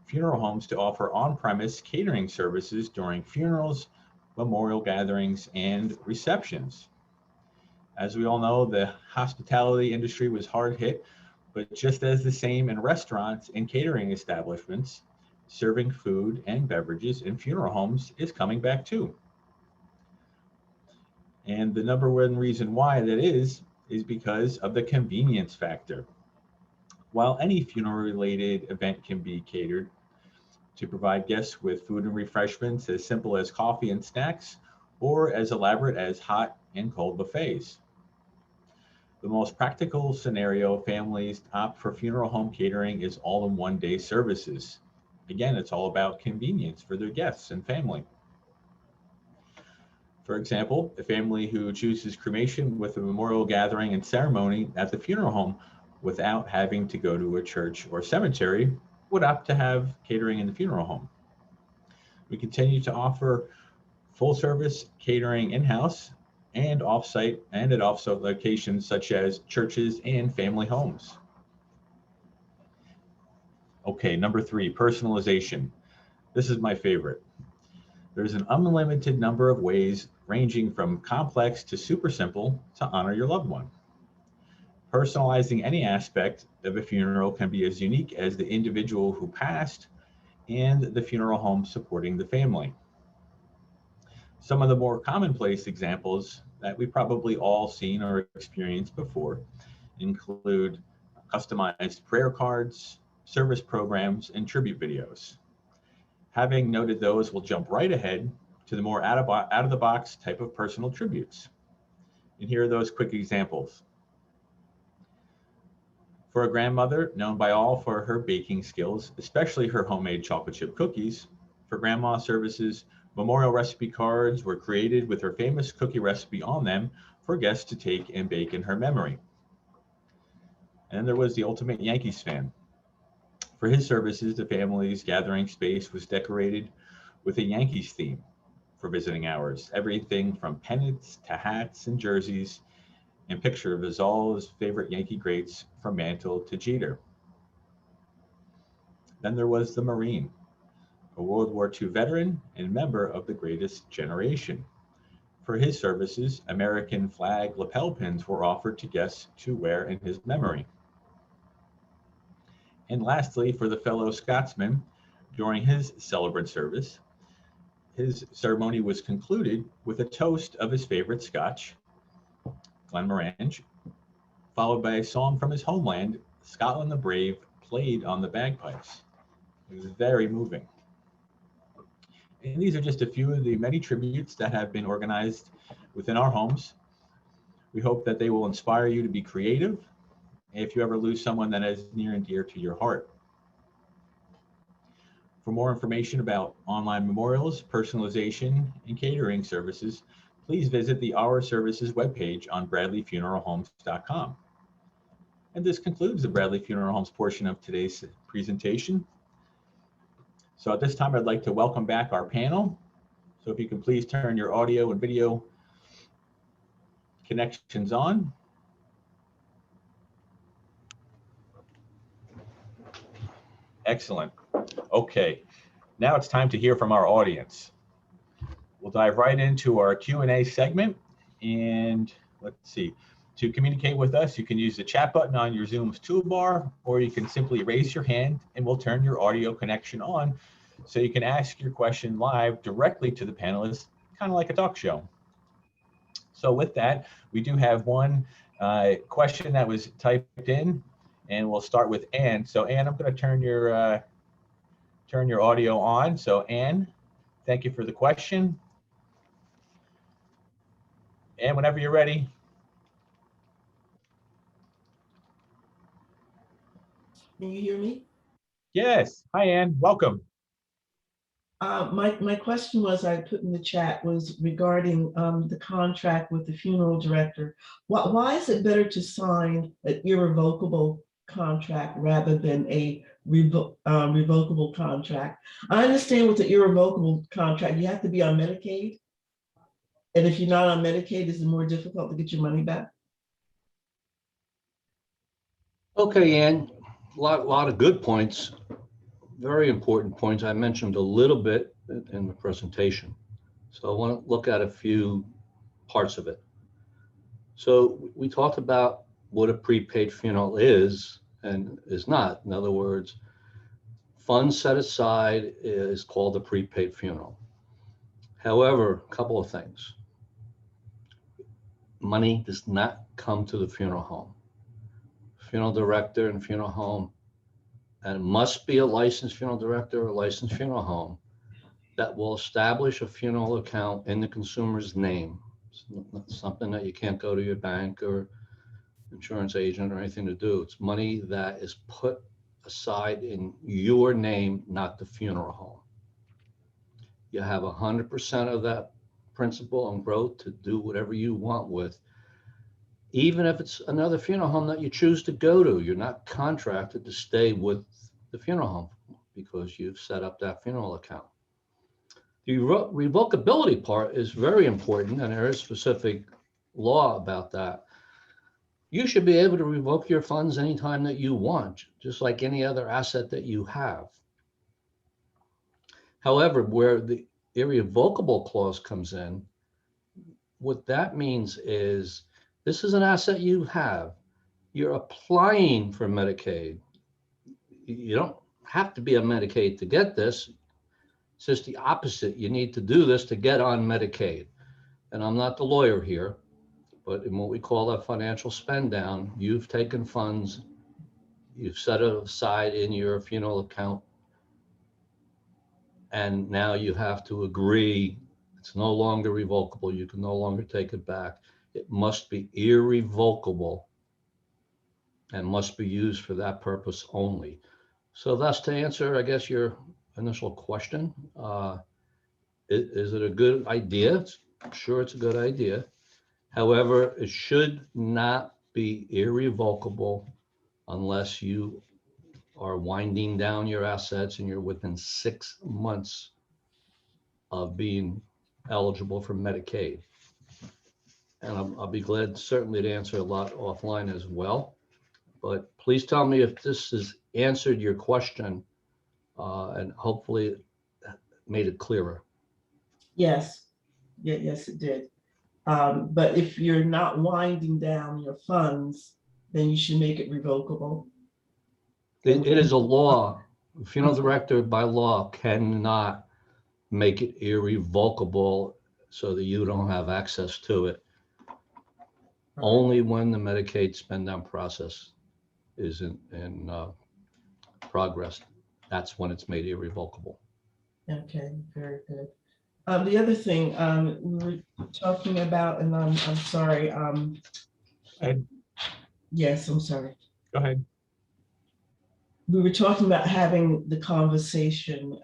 A: funeral homes to offer on-premise catering services during funerals, memorial gatherings, and receptions. As we all know, the hospitality industry was hard hit, but just as the same in restaurants and catering establishments, serving food and beverages in funeral homes is coming back too. And the number one reason why that is because of the convenience factor. While any funeral-related event can be catered to provide guests with food and refreshments as simple as coffee and snacks, or as elaborate as hot and cold buffets. The most practical scenario families opt for funeral home catering is all-in-one day services. Again, it's all about convenience for their guests and family. For example, a family who chooses cremation with a memorial gathering and ceremony at the funeral home without having to go to a church or cemetery would opt to have catering in the funeral home. We continue to offer full service catering in-house and off-site and at off-site locations such as churches and family homes. Okay, number 3, personalization. This is my favorite. There's an unlimited number of ways, ranging from complex to super simple, to honor your loved one. Personalizing any aspect of a funeral can be as unique as the individual who passed and the funeral home supporting the family. Some of the more commonplace examples that we've probably all seen or experienced before include customized prayer cards, service programs, and tribute videos. Having noted those, we'll jump right ahead to the more out of the box type of personal tributes. And here are those quick examples. For a grandmother known by all for her baking skills, especially her homemade chocolate chip cookies, for grandma services, memorial recipe cards were created with her famous cookie recipe on them for guests to take and bake in her memory. And there was the ultimate Yankees fan. For his services, the family's gathering space was decorated with a Yankees theme for visiting hours, everything from pennants to hats and jerseys, and picture of all his favorite Yankee greats from Mantle to Jeter. Then there was the Marine, a World War II veteran and member of the greatest generation. For his services, American flag lapel pins were offered to guests to wear in his memory. And lastly, for the fellow Scotsman, during his celebrant service, his ceremony was concluded with a toast of his favorite Scotch, Glenmorangie, followed by a song from his homeland, Scotland the Brave, played on the bagpipes. It was very moving. And these are just a few of the many tributes that have been organized within our homes. We hope that they will inspire you to be creative if you ever lose someone that is near and dear to your heart. For more information about online memorials, personalization, and catering services, please visit the Our Services webpage on bradleyfuneralhomes.com. And this concludes the Bradley Funeral Homes portion of today's presentation. So at this time, I'd like to welcome back our panel. So if you can please turn your audio and video connections on. Excellent. Okay, now it's time to hear from our audience. We'll dive right into our Q&A segment. And let's see, to communicate with us, you can use the chat button on your Zoom's toolbar, or you can simply raise your hand and we'll turn your audio connection on so you can ask your question live directly to the panelists, kind of like a talk show. So with that, we do have one question that was typed in, and we'll start with Ann. So Ann, I'm going to turn your audio on. So Ann, thank you for the question. And whenever you're ready.
F: Can you hear me?
A: Yes. Hi, Ann. Welcome.
F: My question was, I put in the chat, was regarding the contract with the funeral director. Why is it better to sign an irrevocable contract rather than a revocable contract? I understand with the irrevocable contract, you have to be on Medicaid. And if you're not on Medicaid, is it more difficult to get your money back?
D: Okay, Ann, a lot of good points, very important points. I mentioned a little bit in the presentation. So I want to look at a few parts of it. So we talked about what a prepaid funeral is and is not. In other words, funds set aside is called a prepaid funeral. However, a couple of things. Money does not come to the funeral home. Funeral director and funeral home, and it must be a licensed funeral director or a licensed funeral home that will establish a funeral account in the consumer's name. It's not something that you can't go to your bank or insurance agent or anything to do. It's money that is put aside in your name, not the funeral home. You have 100% of that principal and growth to do whatever you want with. Even if it's another funeral home that you choose to go to, you're not contracted to stay with the funeral home because you've set up that funeral account. The revocability part is very important, and there is specific law about that. You should be able to revoke your funds anytime that you want, just like any other asset that you have. However, where the irrevocable clause comes in, what that means is this is an asset you have. you're applying for Medicaid. You don't have to be on Medicaid to get this. It's just the opposite. You need to do this to get on Medicaid. And I'm not the lawyer here, but in what we call a financial spend down, you've taken funds, you've set it aside in your funeral account, and now you have to agree it's no longer revocable. You can no longer take it back. It must be irrevocable and must be used for that purpose only. So that's to answer, I guess, your initial question. Is it a good idea? I'm sure it's a good idea. However, it should not be irrevocable unless you are winding down your assets and you're within 6 months of being eligible for Medicaid. And I'll be glad certainly to answer a lot offline as well. But please tell me if this has answered your question and hopefully made it clearer.
F: Yes, yes, it did. But if you're not winding down your funds, then you should make it revocable.
D: It is a law. Funeral director by law cannot make it irrevocable so that you don't have access to it. Only when the Medicaid spend down process is in progress, that's when it's made irrevocable.
F: Okay, very good. The other thing we were talking about, and I'm sorry.
A: Ed,
F: Yes, I'm sorry.
A: go ahead.
F: We were talking about having the conversation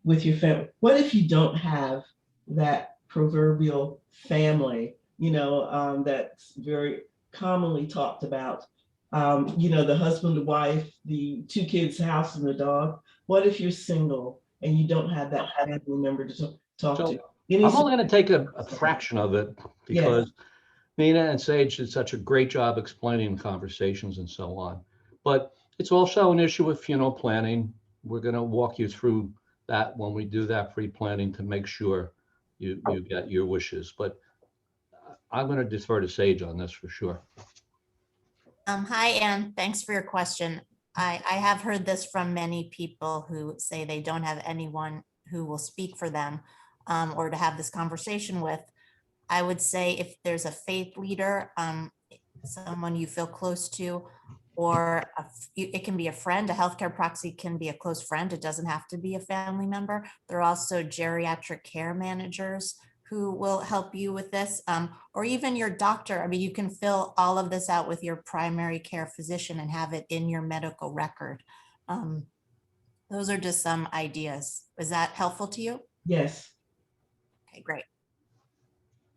F: with your family. What if you don't have that proverbial family, that's very commonly talked about? The husband, the wife, the 2 kids, house, and the dog. What if you're single and you don't have that family member to talk
D: So
F: to?
D: I'm only going to take a fraction of it because Nina and Sage did such a great job explaining conversations and so on. But it's also an issue with funeral planning. We're going to walk you through that when we do that pre-planning to make sure you get your wishes. But I'm going to defer to Sage on this for sure.
C: Hi, Anne. Thanks for your question. I have heard this from many people who say they don't have anyone who will speak for them or to have this conversation with. I would say if there's a faith leader, someone you feel close to, or it can be a friend, a healthcare proxy can be a close friend. It doesn't have to be a family member. There are also geriatric care managers who will help you with this, or even your doctor. I mean, you can fill all of this out with your primary care physician and have it in your medical record. Those are just some ideas. Is that helpful to you?
F: Yes.
C: Okay, great.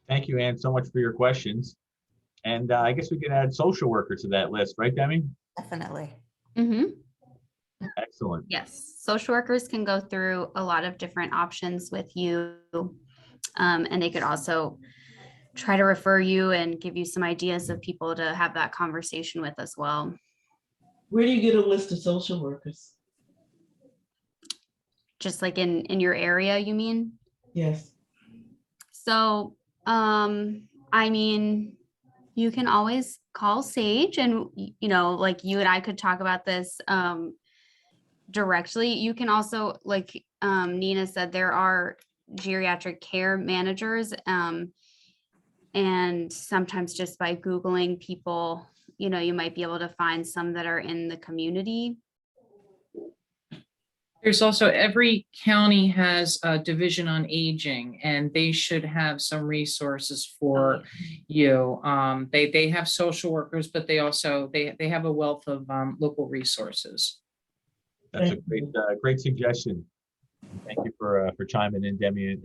A: Thank you, Ann, so much for your questions. And I guess we could add social worker to that list, right, Demi?
C: Definitely.
A: Excellent.
E: Yes, social workers can go through a lot of different options with you. And they could also try to refer you and give you some ideas of people to have that conversation with as well.
F: Where do you get a list of social workers?
E: Just like in your area, you mean?
F: Yes.
E: So, I mean, you can always call Sage and, like you and I could talk about this directly. You can also, like Nina said, there are geriatric care managers. And sometimes just by Googling people, you might be able to find some that are in the community.
B: There's also, every county has a division on aging, and they should have some resources for you. They have social workers, but they also, they have a wealth of local resources.
A: That's a great suggestion. Thank you for chiming in, Demi,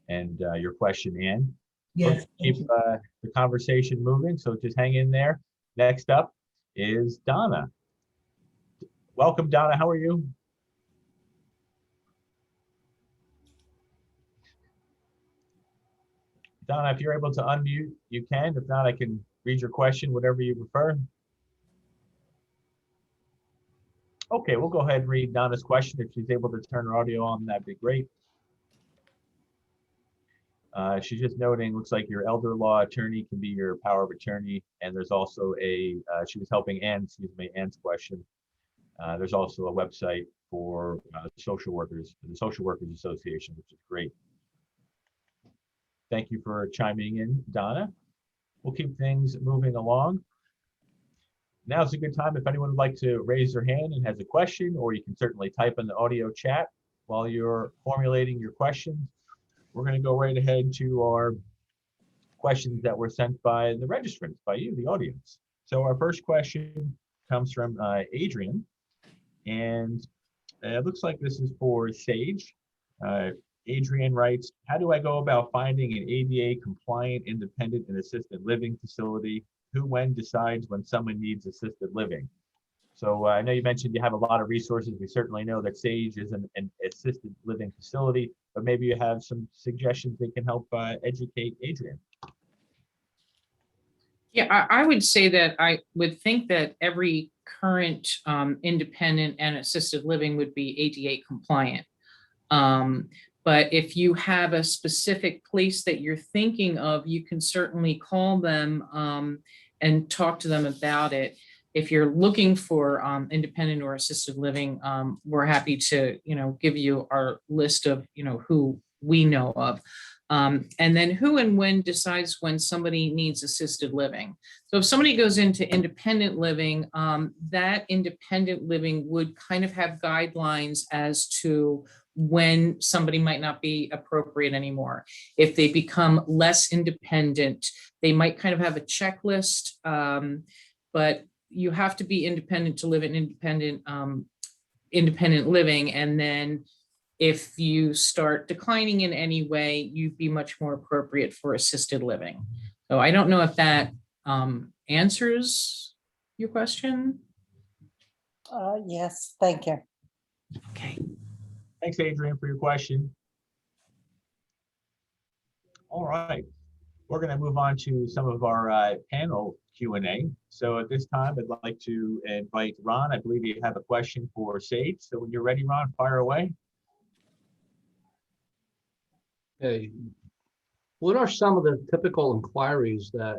A: and your question, Ann.
F: Yes.
A: Let's keep the conversation moving, so just hang in there. Next up is Donna. Welcome, Donna. How are you? Donna, if you're able to unmute, you can. If not, I can read your question, whatever you prefer. Okay, we'll go ahead and read Donna's question. If she's able to turn her audio on, that'd be great. She's just noting, looks like your elder law attorney can be your power of attorney. And there's also she was helping Ann's question. There's also a website for social workers, the Social Workers Association, which is great. Thank you for chiming in, Donna. We'll keep things moving along. Now's a good time if anyone would like to raise their hand and has a question, or you can certainly type in the audio chat while you're formulating your questions. We're going to go right ahead to our questions that were sent by the registrants, by you, the audience. So our first question comes from Adrian, and it looks like this is for Sage. Adrian writes, how do I go about finding an ADA compliant, independent, and assisted living facility? Who, when decides when someone needs assisted living? So I know you mentioned you have a lot of resources. We certainly know that Sage is an assisted living facility, but maybe you have some suggestions that can help educate Adrian.
B: Yeah, I would say that I would think that every current independent and assisted living would be ADA compliant. But if you have a specific place that you're thinking of, you can certainly call them and talk to them about it. If you're looking for independent or assisted living, we're happy to, give you our list of, who we know of. And then who and when decides when somebody needs assisted living. So if somebody goes into independent living, that independent living would kind of have guidelines as to when somebody might not be appropriate anymore. If they become less independent, they might kind of have a checklist, but you have to be independent to live in independent living. And then if you start declining in any way, you'd be much more appropriate for assisted living. So I don't know if that answers your question.
G: Yes, thank you.
B: Okay.
A: Thanks, Adrian, for your question. All right, we're going to move on to some of our panel Q&A. So at this time, I'd like to invite Ron. I believe you have a question for Sage. So when you're ready, Ron, fire away.
D: Okay. What are some of the typical inquiries that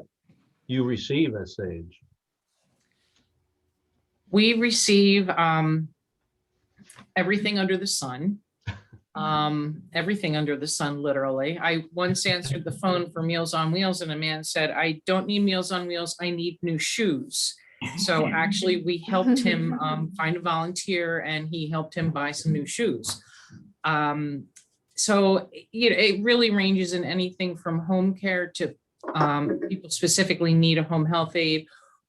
D: you receive as Sage?
B: We receive everything under the sun. Everything under the sun, literally. I once answered the phone for Meals on Wheels and a man said, I don't need Meals on Wheels, I need new shoes. So actually we helped him find a volunteer and he helped him buy some new shoes. So it really ranges in anything from home care to people specifically need a home health aide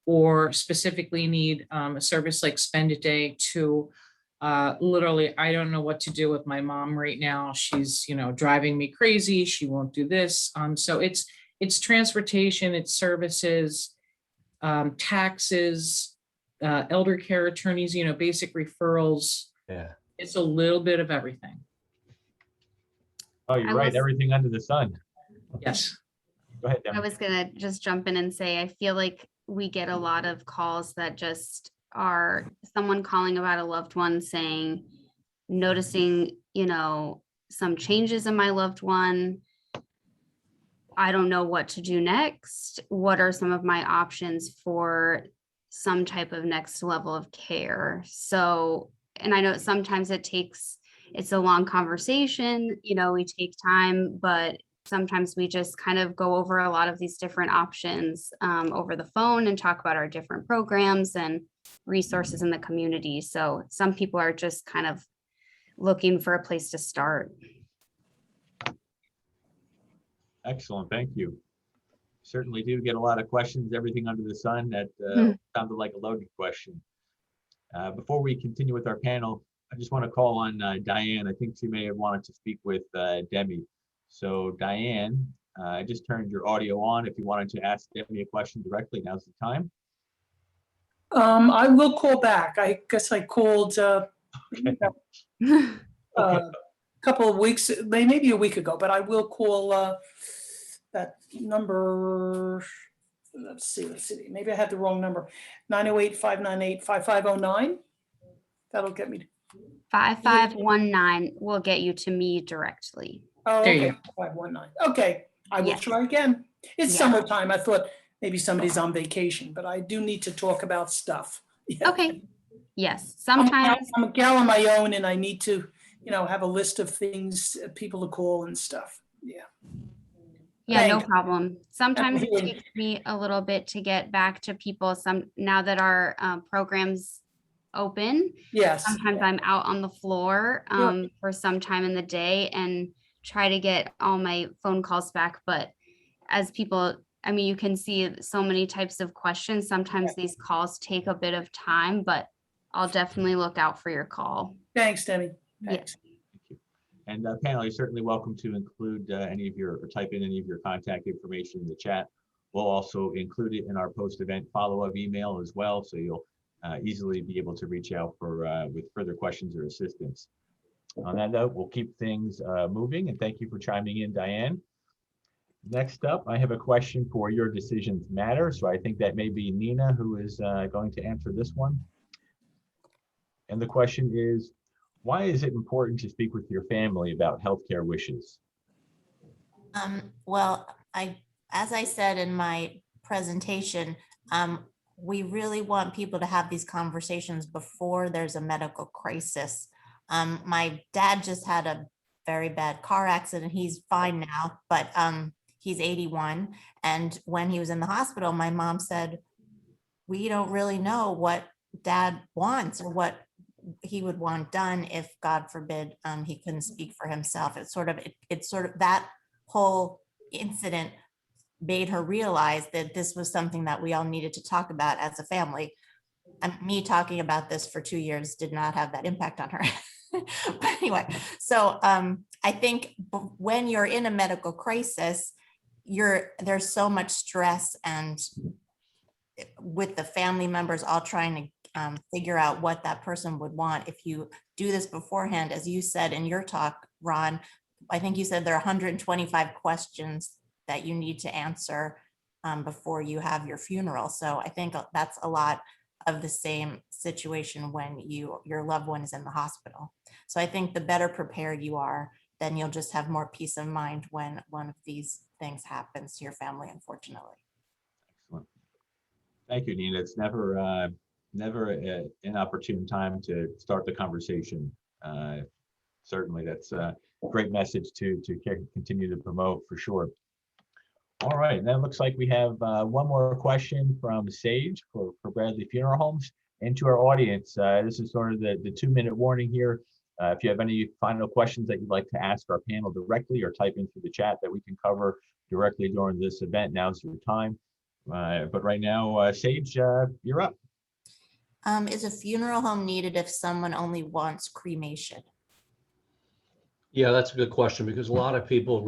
B: or specifically need a service like Spend a Day to literally, I don't know what to do with my mom right now. She's, driving me crazy. She won't do this. So it's transportation, it's services, taxes, elder care attorneys, basic referrals.
D: Yeah.
B: It's a little bit of everything.
A: Oh, you're right. Everything under the sun.
B: Yes.
A: Go ahead, Deb.
E: I was gonna just jump in and say, I feel like we get a lot of calls that just are someone calling about a loved one saying, noticing, some changes in my loved one. I don't know what to do next. What are some of my options for some type of next level of care? So, and I know sometimes it's a long conversation, we take time, but sometimes we just kind of go over a lot of these different options over the phone and talk about our different programs and resources in the community. So some people are just kind of looking for a place to start.
A: Excellent, thank you. Certainly do get a lot of questions, everything under the sun. That sounded like a loaded question. Before we continue with our panel, I just want to call on Diane. I think she may have wanted to speak with Demi. So Diane, I just turned your audio on. If you wanted to ask Demi a question directly, now's the time.
H: I will call back. I guess I called
A: Okay.
H: a couple of weeks, maybe a week ago, but I will call that number. Let's see. Maybe I had the wrong number. 908-598-5509. That'll get me.
E: 5519 will get you to me directly.
H: Oh,
B: There you
H: okay, 519. Okay, I will
E: Yes.
H: try again. It's
E: Yeah.
H: summertime. I thought maybe somebody's on vacation, but I do need to talk about stuff. Yeah.
E: Okay. Yes,
H: I'm
E: sometimes,
H: I'm a gal on my own and I need to, have a list of things, people to call and stuff. Yeah.
E: yeah, no
H: Thanks.
E: problem. Sometimes it
H: hearing-
E: takes me a little bit to get back to people. Now that our program's open,
H: Yes.
E: sometimes I'm out on the floor
H: Sure.
E: for some time in the day and try to get all my phone calls back. But as people, I mean, you can see so many types of questions. Sometimes these calls take a bit of time, but I'll definitely look out for your call.
H: Thanks, Demi.
E: Yeah.
H: Thanks.
A: And panel, you're certainly welcome to include or type in any of your contact information in the chat. We'll also include it in our post-event follow-up email as well, so you'll easily be able to reach out with further questions or assistance. On that note, we'll keep things moving, and thank you for chiming in, Diane. Next up, I have a question for Your Decisions Matter. So I think that may be Nina who is going to answer this one. And the question is, why is it important to speak with your family about healthcare wishes?
C: Well, as I said in my presentation, we really want people to have these conversations before there's a medical crisis. My dad just had a very bad car accident. He's fine now, but he's 81. And when he was in the hospital, my mom said, we don't really know what dad wants or what he would want done if, God forbid, he couldn't speak for himself. It's sort of that whole incident made her realize that this was something that we all needed to talk about as a family. And me talking about this for 2 years did not have that impact on her. But anyway, so I think when you're in a medical crisis, there's so much stress, and with the family members all trying to figure out what that person would want. If you do this beforehand, as you said in your talk, Ron, I think you said there are 125 questions that you need to answer before you have your funeral. So I think that's a lot of the same situation when your loved one is in the hospital. So I think the better prepared you are, then you'll just have more peace of mind when one of these things happens to your family, unfortunately.
A: Excellent. Thank you, Nina. It's never an inopportune time to start the conversation. Certainly, that's a great message to continue to promote for sure. All right, then it looks like we have one more question from Sage for Bradley Funeral Homes. And to our audience, this is sort of the 2-minute warning here. If you have any final questions that you'd like to ask our panel directly, or type into the chat that we can cover directly during this event, now's your time. But right now, Sage, you're up.
C: Is a funeral home needed if someone only wants cremation?
D: Yeah, that's a good question, because a lot of people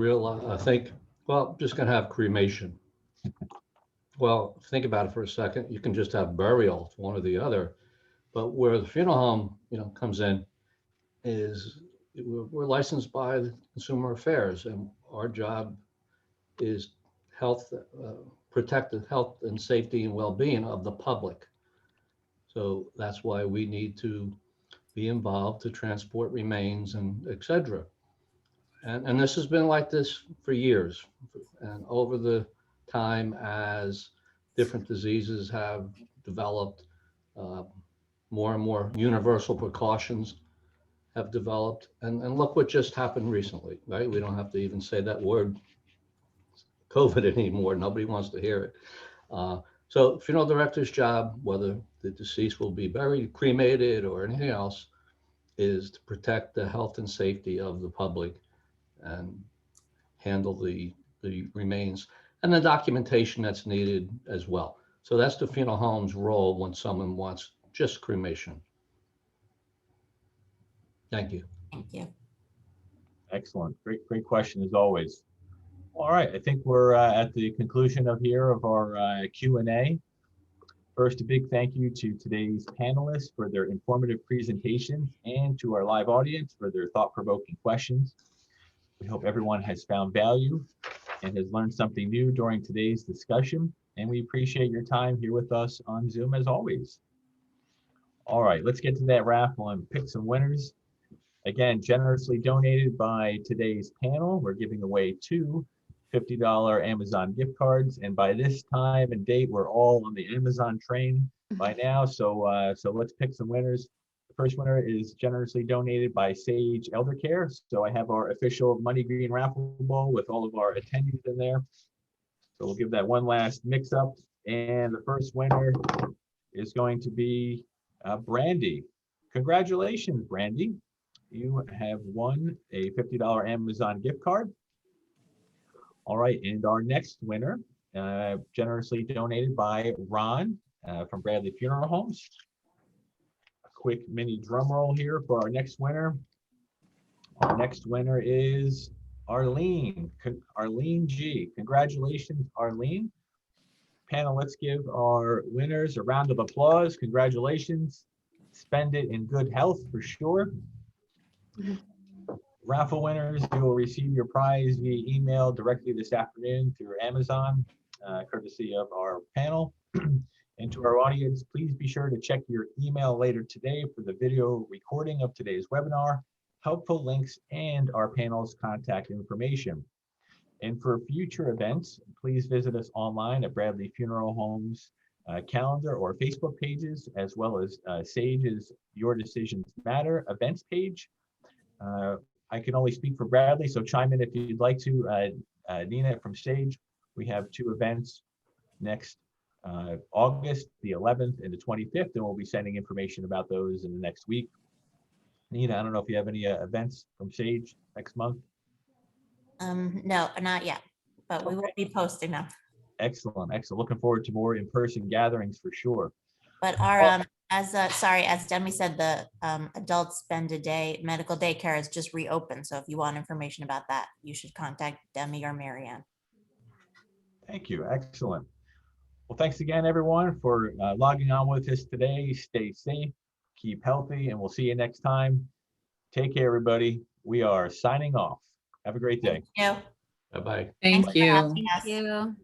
D: think, well, I'm just going to have cremation. Well, think about it for a second. You can just have burial, one or the other. But where the funeral home, comes in is we're licensed by the Consumer Affairs, and our job is protect the health and safety and well-being of the public. So that's why we need to be involved to transport remains and et cetera. And this has been like this for years. And over the time, as different diseases have developed, more and more universal precautions have developed. And look what just happened recently, right? We don't have to even say that word COVID anymore. Nobody wants to hear it. So funeral director's job, whether the deceased will be buried, cremated, or anything else, is to protect the health and safety of the public and handle the remains and the documentation that's needed as well. So that's the funeral home's role when someone wants just cremation. Thank you.
C: Thank you.
A: Excellent. Great question as always. All right, I think we're at the conclusion of our Q&A. First, a big thank you to today's panelists for their informative presentations, and to our live audience for their thought-provoking questions. We hope everyone has found value and has learned something new during today's discussion, and we appreciate your time here with us on Zoom as always. All right, let's get to that raffle and pick some winners. Again, generously donated by today's panel. We're giving away 2 $50 Amazon gift cards. And by this time and date, we're all on the Amazon train by now. So, so let's pick some winners. The first winner is generously donated by Sage Elder Care. So I have our official Money Green raffle ball with all of our attendees in there. So we'll give that one last mix up. And the first winner is going to be Brandy. Congratulations, Brandy. You have won a $50 Amazon gift card. All right, and our next winner, generously donated by Ron from Bradley Funeral Homes. A quick mini drum roll here for our next winner. Our next winner is Arlene. Arlene G. Congratulations, Arlene. Panel, let's give our winners a round of applause. Congratulations. Spend it in good health for sure. Raffle winners, you will receive your prize via email directly this afternoon through Amazon, courtesy of our panel. And to our audience, please be sure to check your email later today for the video recording of today's webinar, helpful links, and our panel's contact information. And for future events, please visit us online at Bradley Funeral Homes calendar or Facebook pages, as well as Sage's Your Decisions Matter events page. I can only speak for Bradley, so chime in if you'd like to. Nina from Sage, we have 2 events next August, the 11th and the 25th, and we'll be sending information about those in the next week. Nina, I don't know if you have any events from Sage next month.
C: No, not yet, but we will be posting them.
A: Excellent, excellent. Looking forward to more in-person gatherings for sure.
C: But our, as Demi said, the adult spend a day medical daycare has just reopened. So if you want information about that, you should contact Demi or Marianne.
A: Thank you, excellent. Well, thanks again, everyone, for logging on with us today. Stay safe, keep healthy, and we'll see you next time. Take care, everybody. We are signing off. Have a great day.
C: Thank you.
D: Bye-bye.
B: Thank
C: Thanks for
B: you.
C: having us.
E: Thank you.